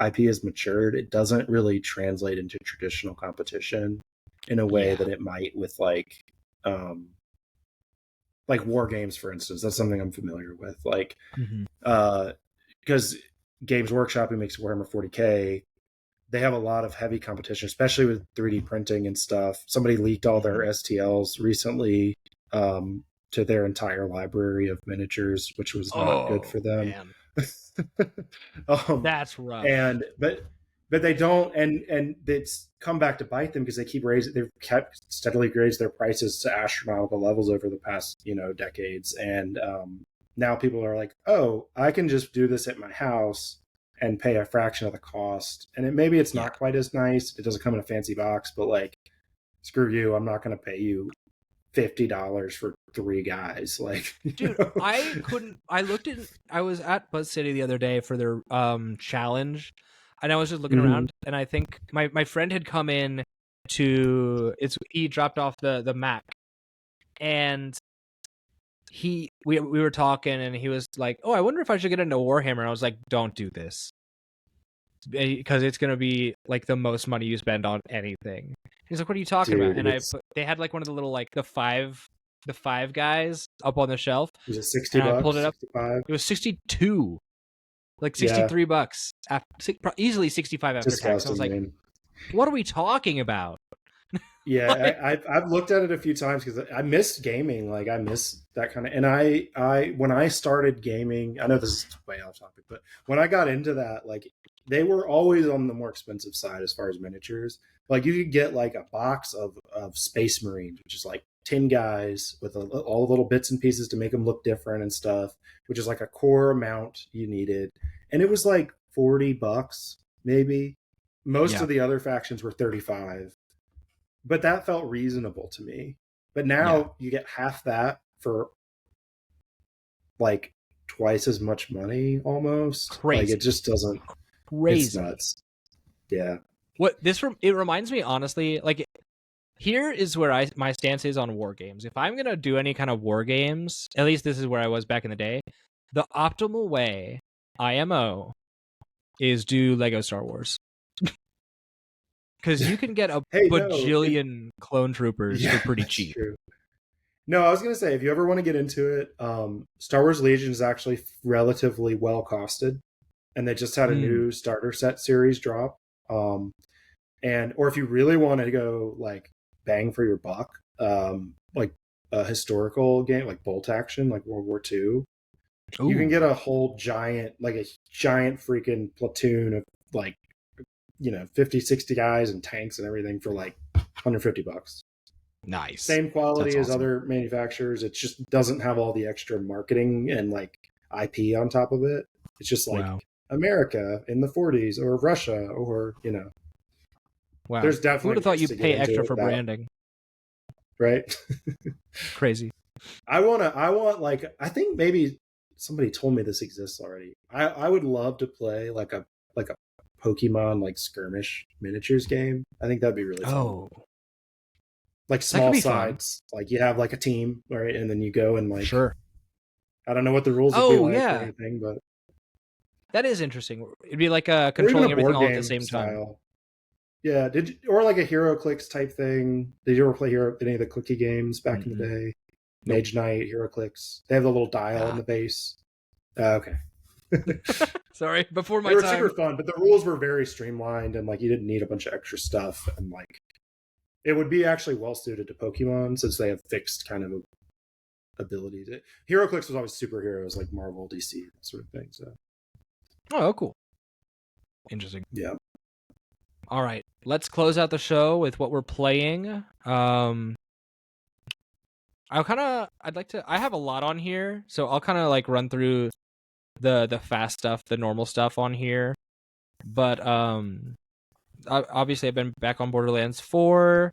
IP has matured, it doesn't really translate into traditional competition in a way that it might with like war games, for instance. That's something I'm familiar with. Like, because Games Workshop, who makes Warhammer 40K, they have a lot of heavy competition, especially with 3D printing and stuff. Somebody leaked all their STLs recently to their entire library of miniatures, which was not good for them.
That's rough.
And but they don't, and it's come back to bite them because they've kept steadily raised their prices to astronomical levels over the past decades, and now people are like, oh, I can just do this at my house and pay a fraction of the cost, and maybe it's not quite as nice. It doesn't come in a fancy box, but like, screw you, I'm not going to pay you $50 for 3 guys. Like,
dude, I was at Buzz City the other day for their challenge, and I was just looking around, and I think my friend had come in he dropped off the Mac, and we were talking, and he was like, oh, I wonder if I should get into Warhammer. And I was like, don't do this, because it's going to be like the most money you spend on anything. He's like, what are you talking about? And they had like one of the little like the five guys up on the shelf.
Was it $60?
I pulled it up.
65?
It was 62, like $63, easily 65 after tax. I was like, what are we talking about?
Yeah, I've looked at it a few times because I missed gaming. Like, I miss that kind of. And I when I started gaming, I know this is way off topic, but when I got into that, like, they were always on the more expensive side as far as miniatures. Like, you could get like a box of Space Marines, which is like 10 guys with all the little bits and pieces to make them look different and stuff, which is like a core amount you needed, and it was like $40 maybe. Most of the other factions were 35. But that felt reasonable to me. But now you get half that for like twice as much money almost.
Crazy.
Like, it just doesn't.
Crazy.
It's nuts. Yeah.
It reminds me, honestly, like, here is where my stance is on war games. If I'm going to do any kind of war games, at least this is where I was back in the day, the optimal way, IMO, is do Lego Star Wars. Because you can get a bajillion clone troopers for pretty cheap.
True. No, I was going to say, if you ever want to get into it, Star Wars Legion is actually relatively well costed. And they just had a new starter set series drop. Or if you really want to go like bang for your buck, like a historical game, like Bolt Action, like World War II, you can get a whole giant freaking platoon of like, 50, 60 guys and tanks and everything for like $150.
Nice.
Same quality as other manufacturers. It just doesn't have all the extra marketing and like IP on top of it. It's just like America in the 40s or Russia or,
Wow.
There's definitely.
Who would have thought you'd pay extra for branding?
Right?
Crazy.
I want like, I think maybe somebody told me this exists already. I would love to play like a Pokemon like skirmish miniatures game. I think that'd be really fun.
Oh,
Like
that could
small
be fun.
sides. Like you have like a team, right? And then you go and like,
Sure.
I don't know what the rules would be
Oh,
like or
yeah.
anything, but
That is interesting. It'd be like
or even
controlling
a
everything
board
all at the
game
same time.
style. Yeah, or like a Hero Clicks type thing. Did you ever play any of the clicky games back in the day?
Nope.
Mage Knight, Hero Clicks. They have the little dial in the base. Okay.
Sorry, before my
They were
time.
super fun, but the rules were very streamlined and like you didn't need a bunch of extra stuff, and like it would be actually well suited to Pokemon since they have fixed kind of abilities. Hero Clicks was always superheroes like Marvel, DC, that sort of thing. So
Oh, cool. Interesting.
yeah.
All right, let's close out the show with what we're playing. I have a lot on here, so I'll kind of like run through the fast stuff, the normal stuff on here. But obviously I've been back on Borderlands 4,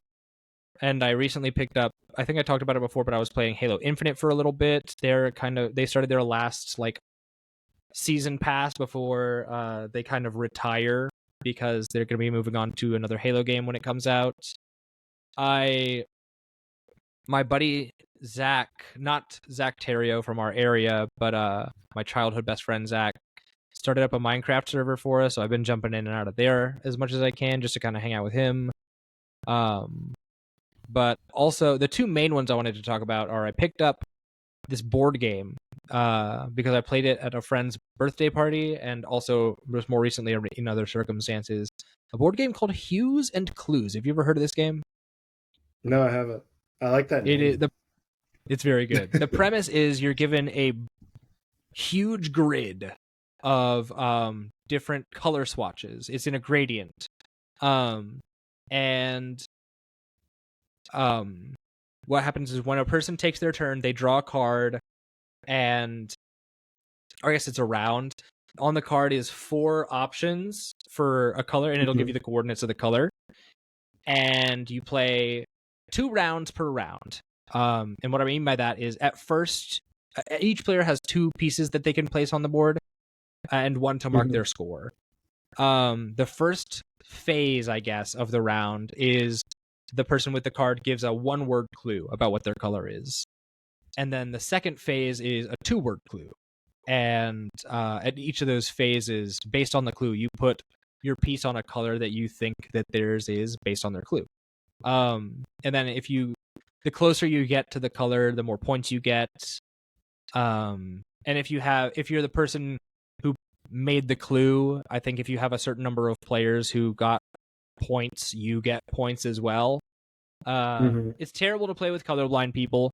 and I recently picked up, I think I talked about it before, but I was playing Halo Infinite for a little bit. They started their last like season pass before they kind of retire, because they're going to be moving on to another Halo game when it comes out. My buddy Zach, not Zach Terrio from our area, but my childhood best friend Zach, started up a Minecraft server for us, so I've been jumping in and out of there as much as I can just to kind of hang out with him. But also the two main ones I wanted to talk about are, I picked up this board game because I played it at a friend's birthday party, and also just more recently in other circumstances, a board game called Hues and Clues. Have you ever heard of this game?
No, I haven't. I like that name.
It's very good. The premise is you're given a huge grid of different color swatches. It's in a gradient. What happens is when a person takes their turn, they draw a card, and or I guess it's a round. On the card is 4 options for a color, and it'll give you the coordinates of the color. And you play 2 rounds per round. And what I mean by that is, at first, each player has 2 pieces that they can place on the board, and 1 to mark their score. The first phase, I guess, of the round is the person with the card gives a 1-word clue about what their color is. And then the second phase is a 2-word clue. And at each of those phases, based on the clue, you put your piece on a color that you think that theirs is based on their clue. And then the closer you get to the color, the more points you get. And if you're the person who made the clue, I think if you have a certain number of players who got points, you get points as well. It's terrible to play with colorblind people,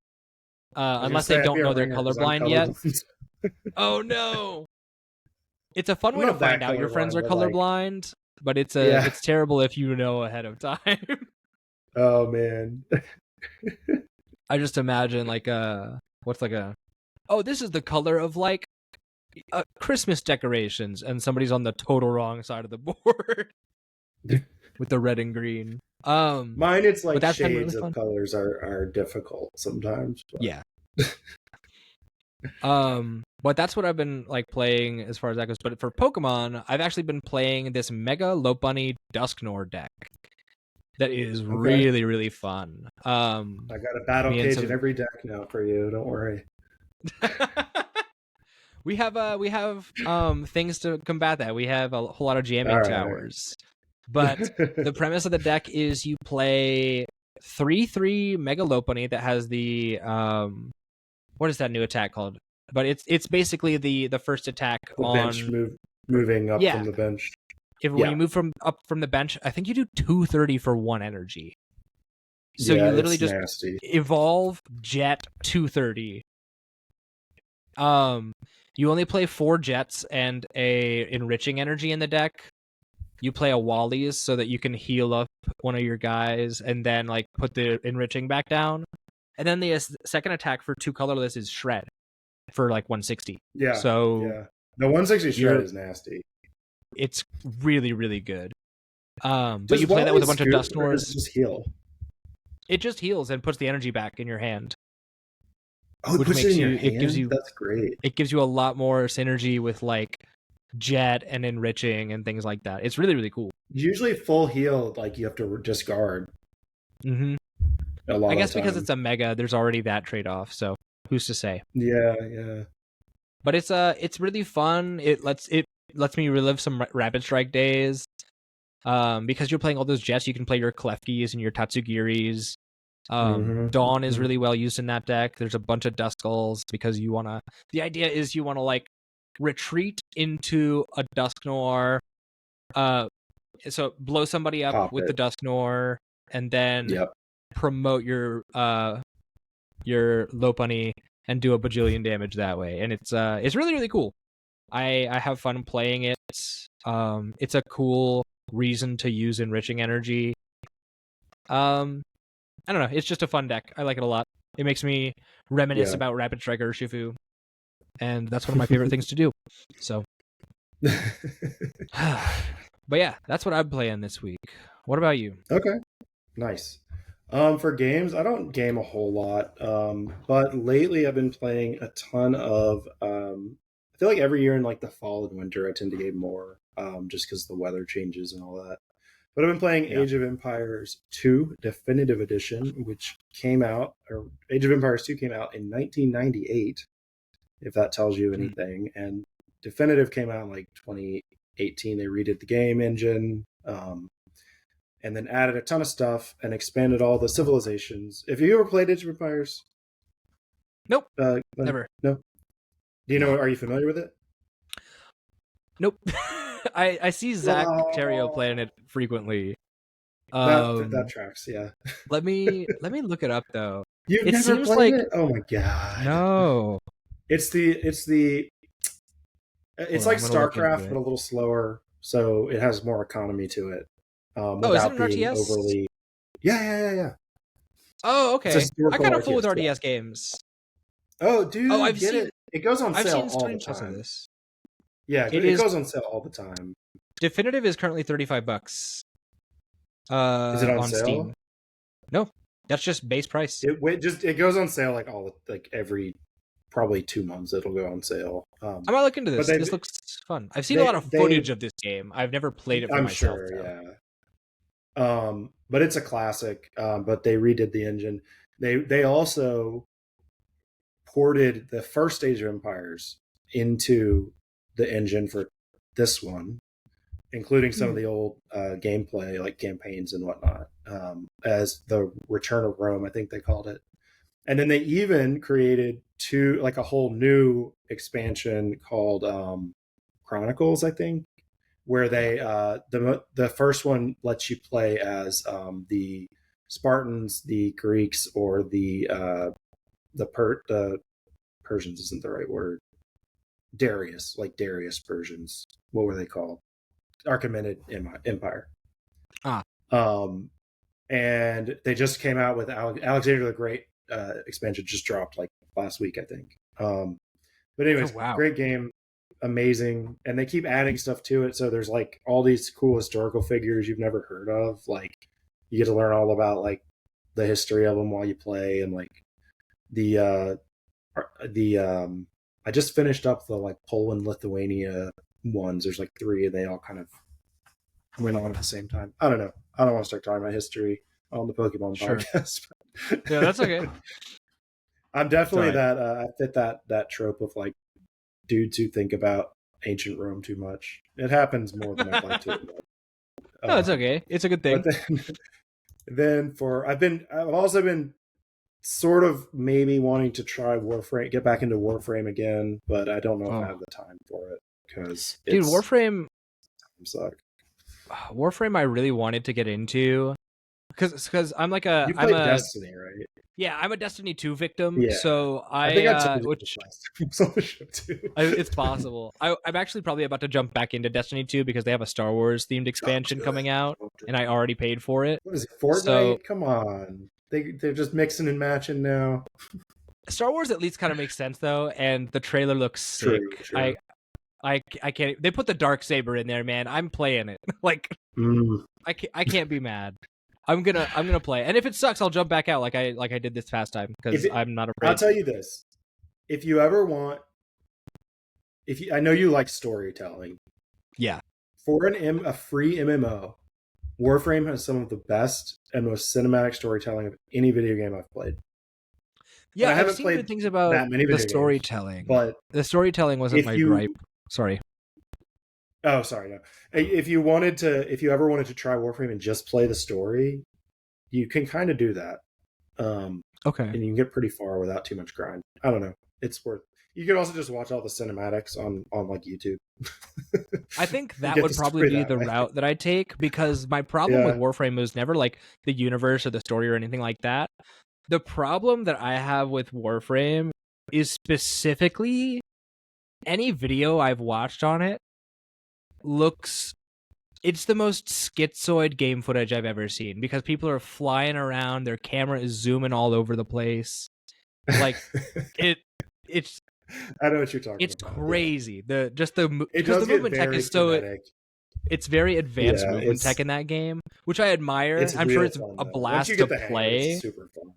unless they don't know they're colorblind yet. Oh no! It's a fun way to find out your friends are colorblind, but it's terrible if you know ahead of time.
Oh man.
I just imagine this is the color of like Christmas decorations, and somebody's on the total wrong side of the board with the red and green.
Mine, it's like shades
really
of colors are difficult sometimes. But.
Yeah. But that's what I've been like playing as far as that goes. But for Pokemon, I've actually been playing this Mega Lopunny Dusknoir deck that is really, really fun.
I got a battle cage in every deck now for you. Don't worry.
we have things to combat that. We have a whole lot of jamming towers. But the premise of the deck is you play 3/3 Mega Lopunny that has the what is that new attack called? But it's basically the first attack on
bench moving up from the bench.
When you move up from the bench, I think you do 230 for 1 energy. So you literally just evolve Jet 230. You only play 4 Jets and a enriching energy in the deck. You play a Wally's so that you can heal up one of your guys and then like put the enriching back down. And then the second attack for 2 colorless is Shred for like 160.
Yeah.
So
the 160 Shred is nasty.
It's really, really good. But you play that with a bunch of Dusknoirs.
Just heal.
It just heals and puts the energy back in your hand.
Oh, it
which
puts it
makes
in your
you
hand? That's great.
it gives you a lot more synergy with like jet and enriching and things like that. It's really, really cool.
Usually full heal, like you have to discard
Mm-hmm.
a lot
I
of
guess
the
because
time.
it's a mega, there's already that trade-off. So who's to say?
Yeah, yeah.
But it's really fun. It lets me relive some Rapid Strike days. Because you're playing all those jets, you can play your Klefkis and your Tatsugiris. Dawn is really well used in that deck. There's a bunch of Duskulls because the idea is you wanna like retreat into a Dusk Noir. So blow somebody up
Pop
with the
it.
Dusk Noir and then
Yep.
promote your Lopunny and do a bajillion damage that way. And it's really, really cool. I have fun playing it. It's a cool reason to use enriching energy. I don't know. It's just a fun deck. I like it a lot. It makes me reminisce about Rapid Strike Urshifu, and that's one of my favorite things to do. So, but yeah, that's what I'm playing this week. What about you?
Okay, nice. For games, I don't game a whole lot, but lately I've been playing a ton of. I feel like every year in like the fall and winter, I tend to game more, just because the weather changes and all that. But I've been playing Age of Empires 2 Definitive Edition, which came out, or Age of Empires 2 came out in 1998, if that tells you anything. And Definitive came out in like 2018. They redid the game engine, and then added a ton of stuff and expanded all the civilizations. Have you ever played Age of Empires?
Nope. Never.
No. Do you know? Are you familiar with it?
Nope. I see Zach Terrio playing it frequently.
That tracks, yeah.
let me look it up though.
You've
it
never
seems
played
like
it? Oh my god.
No.
It's like StarCraft, but a little slower, so it has more economy to it.
Without is it an RTS?
Overly. Yeah.
Oh, okay. I kind of fool with RTS games.
Oh, dude, I've seen it. It goes on sale all the time.
Of this.
Yeah, it goes on sale all the time.
Definitive is currently $35.
Is it on sale?
Steam? No, that's just base price.
It goes on sale like every probably 2 months. It'll go on sale.
I might look into this. This looks fun. I've seen a lot of footage of this game. I've never played it for myself.
I'm sure, yeah. But it's a classic. But they redid the engine. They also ported the first Age of Empires into the engine for this one, including some of the old gameplay, like campaigns and whatnot, as the Return of Rome, I think they called it. And then they even created a whole new expansion called Chronicles, I think, where they the first one lets you play as the Spartans, the Greeks, or the Persians isn't the right word. Darius Persians. What were they called? Achaemenid Empire. And they just came out with Alexander the Great expansion, just dropped like last week, I think. But anyways, Great game, amazing, and they keep adding stuff to it. So there's like all these cool historical figures you've never heard of. Like you get to learn all about like the history of them while you play, and like the I just finished up the like Poland, Lithuania ones. There's like 3, and they all kind of went on at the same time. I don't know. I don't want to start talking about history on the Pokemon podcast.
Yeah, that's okay.
I'm definitely I fit that trope of like dudes who think about ancient Rome too much. It happens more than I'd like to admit.
No, it's okay. It's a good thing.
But then I've also been sort of maybe wanting to try Warframe, get back into Warframe again, but I don't know if I have the time for it because
Warframe
suck.
Warframe I really wanted to get into because I'm like
you played Destiny, right?
Yeah, I'm a Destiny 2 victim.
Yeah.
So
I think I told you the show too.
It's possible. I'm actually probably about to jump back into Destiny 2 because they have a Star Wars themed expansion coming out, and I already paid for it.
What is it, Fortnite? Come on. They're just mixing and matching now.
Star Wars at least kind of makes sense though, and the trailer looks sick. True. I can't. They put the Darksaber in there, man. I'm playing it. Like I can't be mad. I'm gonna play, and if it sucks, I'll jump back out like I did this past time because I'm not afraid.
I'll tell you this: if you ever want, I know you like storytelling.
Yeah.
For a free MMO, Warframe has some of the best and most cinematic storytelling of any video game I've played. And
Yeah,
I
I've
haven't
seen good
played
things about
that many
the
video games,
storytelling.
but
The storytelling wasn't
if
my
you,
gripe. Sorry.
oh, sorry, no. If you ever wanted to try Warframe and just play the story, you can kind of do that.
Okay.
And you can get pretty far without too much grind. I don't know. It's worth. You can also just watch all the cinematics on like YouTube.
I think that would probably be the route that I take, because my problem with Warframe was never like the universe or the story or anything like that. The problem that I have with Warframe is specifically any video I've watched on it it's the most schizoid game footage I've ever seen, because people are flying around, their camera is zooming all over the place. Like it's
I know what you're talking about.
It's crazy.
Yeah.
Because the movement tech is so
frenetic.
It's very advanced movement tech in that game, which I admire. I'm sure it's a blast to play.
It's super fun.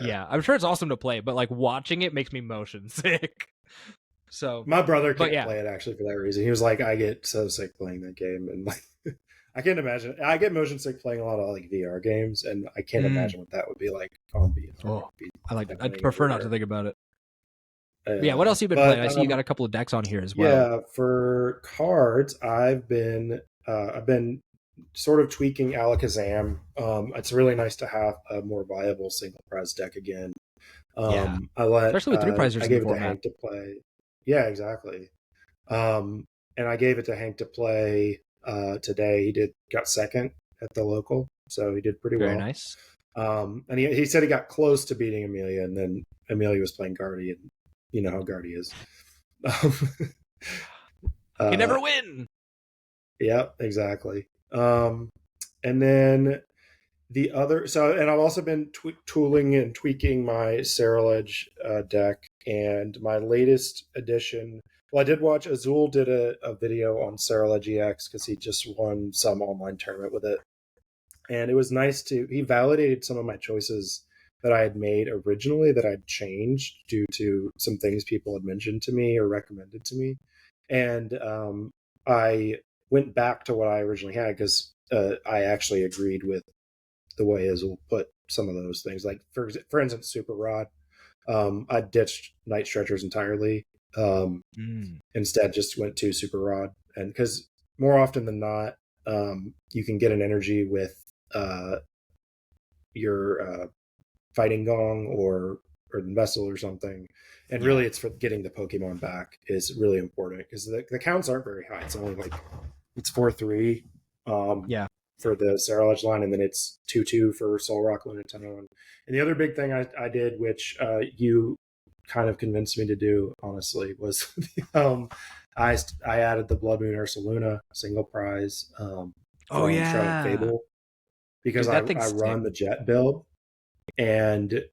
Yeah, I'm sure it's awesome to play, but like watching it makes me motion sick. So
my brother can't play it actually for that reason. He was like, I get so sick playing that game, and like I can't imagine. I get motion sick playing a lot of like VR games, and I can't imagine what that would be like on VR.
I'd prefer not to think about it. Yeah, what else have you been playing? I see you got a couple of decks on here as well.
Yeah, for cards, I've been sort of tweaking Alakazam. It's really nice to have a more viable single prize deck again.
Especially with 3 prizes.
I gave it to Hank to play. Yeah, exactly. And I gave it to Hank to play today. He got second at the local, so he did pretty well.
Very nice.
And he said he got close to beating Amelia, and then Amelia was playing Guardy, and you know how Guardy is.
Can never win.
Yeah, exactly. And then the other, and I've also been tooling and tweaking my Saraledge deck, and my latest edition. Well, I did watch Azul did a video on Saraledge EX because he just won some online tournament with it, and it was nice he validated some of my choices that I had made originally that I'd changed due to some things people had mentioned to me or recommended to me. And I went back to what I originally had because I actually agreed with the way Azul put some of those things. Like, for instance, Super Rod. I ditched Night Stretchers entirely. Instead, just went to Super Rod. And because more often than not, you can get an energy with your Fighting Gong or the Vessel or something, and really it's for getting the Pokemon back is really important because the counts aren't very high. It's only like it's 4-3 for the Saraledge line, and then it's 2-2 for Solrock, Luna, Tenno. And the other big thing I did, which you kind of convinced me to do, honestly, was I added the Blood Moon Ursaluna single prize from Shrouded Fable, because I run the Jet build. And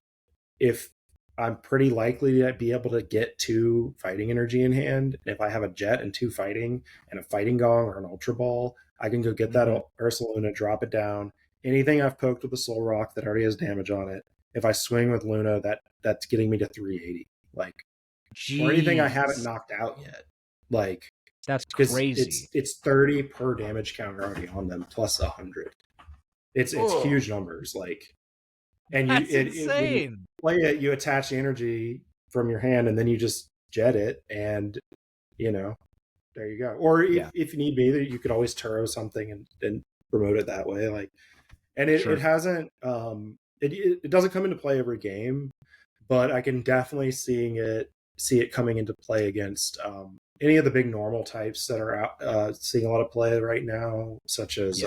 if I'm pretty likely to be able to get 2 fighting energy in hand, if I have a Jet and 2 fighting and a Fighting Gong or an Ultra Ball, I can go get that Ursaluna, drop it down. Anything I've poked with a Soul Rock that already has damage on it, if I swing with Luna, that's getting me to 380. Like, jeez. Or anything I haven't knocked out yet. Like,
that's crazy.
It's 30 per damage counter already on them plus 100. It's huge numbers. Like. And
that's insane.
When you play it, you attach the energy from your hand, and then you just jet it, and there you go. Or if you need be, you could always Turo something and promote it that way. Like, and it hasn't. It doesn't come into play every game, but I can definitely see it coming into play against any of the big normal types that are out seeing a lot of play right now, such as.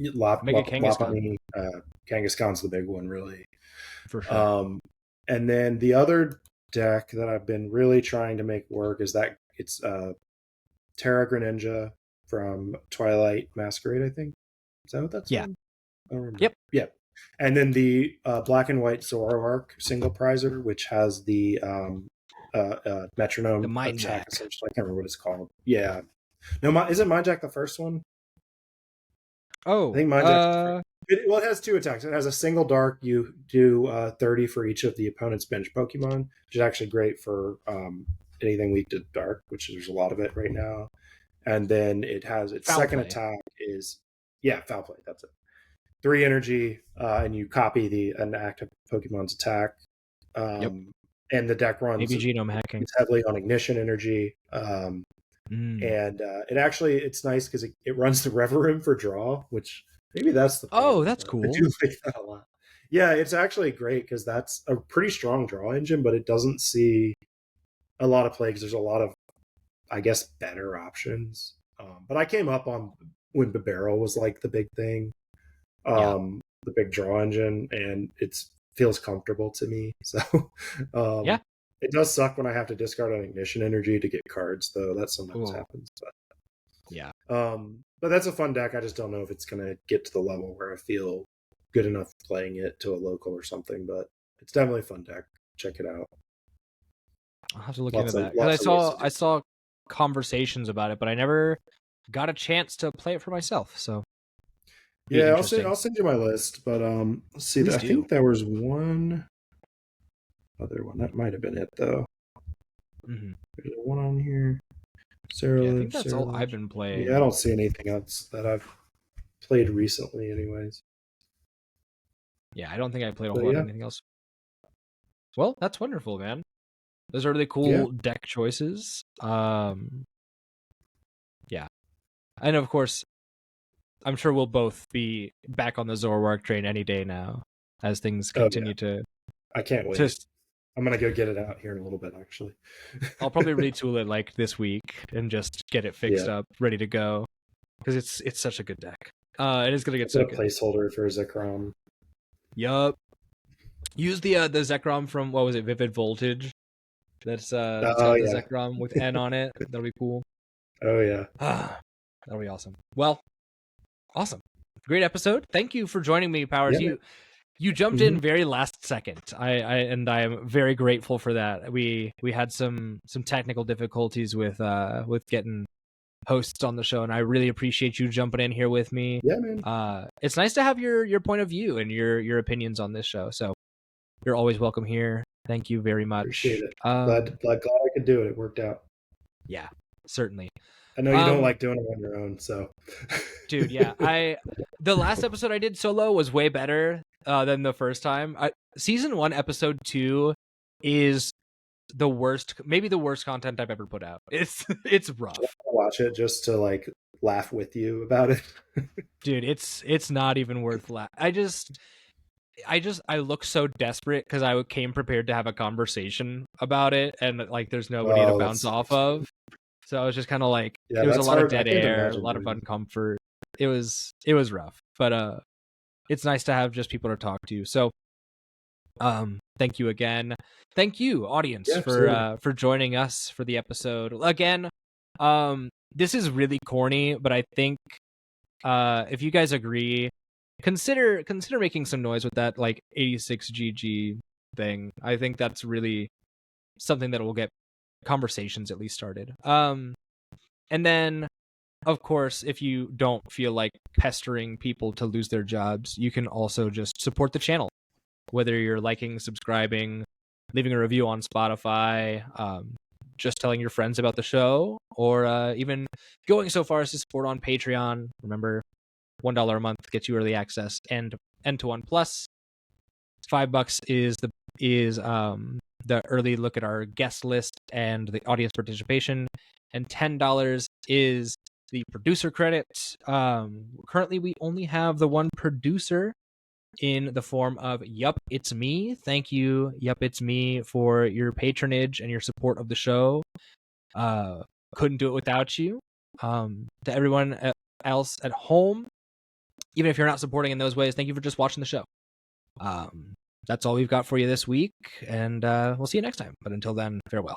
Lopunny, Kangaskhan's the big one, really.
For sure.
And then the other deck that I've been really trying to make work is that it's Terra Greninja from Twilight Masquerade, I think. Is that what that's
Yeah.
Yep. Yep. And then the black and white Zoroark single prizer, which has the metronome.
The Mind Jack.
I can't remember what it's called. Yeah. No, isn't Mind Jack the first one?
Oh,
I think Mind Jack's It has 2 attacks. It has a single dark. You do 30 for each of the opponent's bench Pokemon, which is actually great for anything weak to dark, which there's a lot of it right now. And then it has its
Foul
second
play.
attack is foul play. That's it. 3 energy, and you copy an active Pokemon's attack. And the deck runs
maybe genome hacking.
It's heavily on ignition energy. And it's nice because it runs the Reverum for draw, which maybe that's the problem.
Oh, that's cool.
I do like that a lot. Yeah, it's actually great because that's a pretty strong draw engine, but it doesn't see a lot of play because there's a lot of, I guess, better options. But I came up on when Barrel was like the big thing, the big draw engine, and it feels comfortable to me. So it does suck when I have to discard an ignition energy to get cards, though. That sometimes happens. But that's a fun deck. I just don't know if it's going to get to the level where I feel good enough playing it to a local or something. But it's definitely a fun deck. Check it out.
I'll have to look into that. Because I saw conversations about it, but I never got a chance to play it for myself. So
yeah, I'll send you my list. But let's see. I think there was one other one. That might have been it, though.
Mm-hmm.
There's one on here. Sarah,
I think that's all I've been playing.
Yeah, I don't see anything else that I've played recently, anyways.
Yeah, I don't think I played a whole lot of anything else. Well, that's wonderful, man. Those are really cool deck choices. Yeah. And of course, I'm sure we'll both be back on the Zoroark train any day now as things continue to...
I can't wait. I'm going to go get it out here in a little bit, actually.
I'll probably retool it like this week and just get it fixed up, ready to go. Because it's such a good deck. It is going to get so good.
A placeholder for Zekrom.
Yup. Use the Zekrom from, what was it, Vivid Voltage? That's the Zekrom with N on it. That'll be cool.
Oh, yeah.
That'll be awesome. Well, awesome. Great episode. Thank you for joining me, Powers.
Yeah.
You jumped in very last second. I am very grateful for that. We had some technical difficulties with getting hosts on the show, and I really appreciate you jumping in here with me.
Yeah, man.
It's nice to have your point of view and your opinions on this show. So you're always welcome here. Thank you very much.
Appreciate it. Glad I could do it. It worked out.
Yeah, certainly.
I know you don't like doing it on your own, so.
Dude, yeah. The last episode I did solo was way better than the first time. Season 1, episode 2 is the worst, maybe the worst content I've ever put out. It's rough.
I'll watch it just to like laugh with you about it.
Dude, it's not even worth I look so desperate because I came prepared to have a conversation about it, and like there's nobody to bounce off of. So I was just kind of like, there was a lot of dead air, a lot of uncomfort. It was rough, but it's nice to have just people to talk to. So, thank you again. Thank you, audience, for joining us for the episode again. This is really corny, but I think if you guys agree, consider making some noise with that like 86GG thing. I think that's really something that will get conversations at least started. And then of course, if you don't feel like pestering people to lose their jobs, you can also just support the channel, whether you're liking, subscribing, leaving a review on Spotify, just telling your friends about the show, or even going so far as to support on Patreon. Remember, $1 a month gets you early access and N21 Plus. $5 is the early look at our guest list and the audience participation, and $10 is the producer credit. Currently, we only have the one producer in the form of Yup, It's Me. Thank you, Yup, It's Me, for your patronage and your support of the show. Couldn't do it without you. To everyone else at home, even if you're not supporting in those ways, thank you for just watching the show. That's all we've got for you this week, and we'll see you next time. But until then, farewell.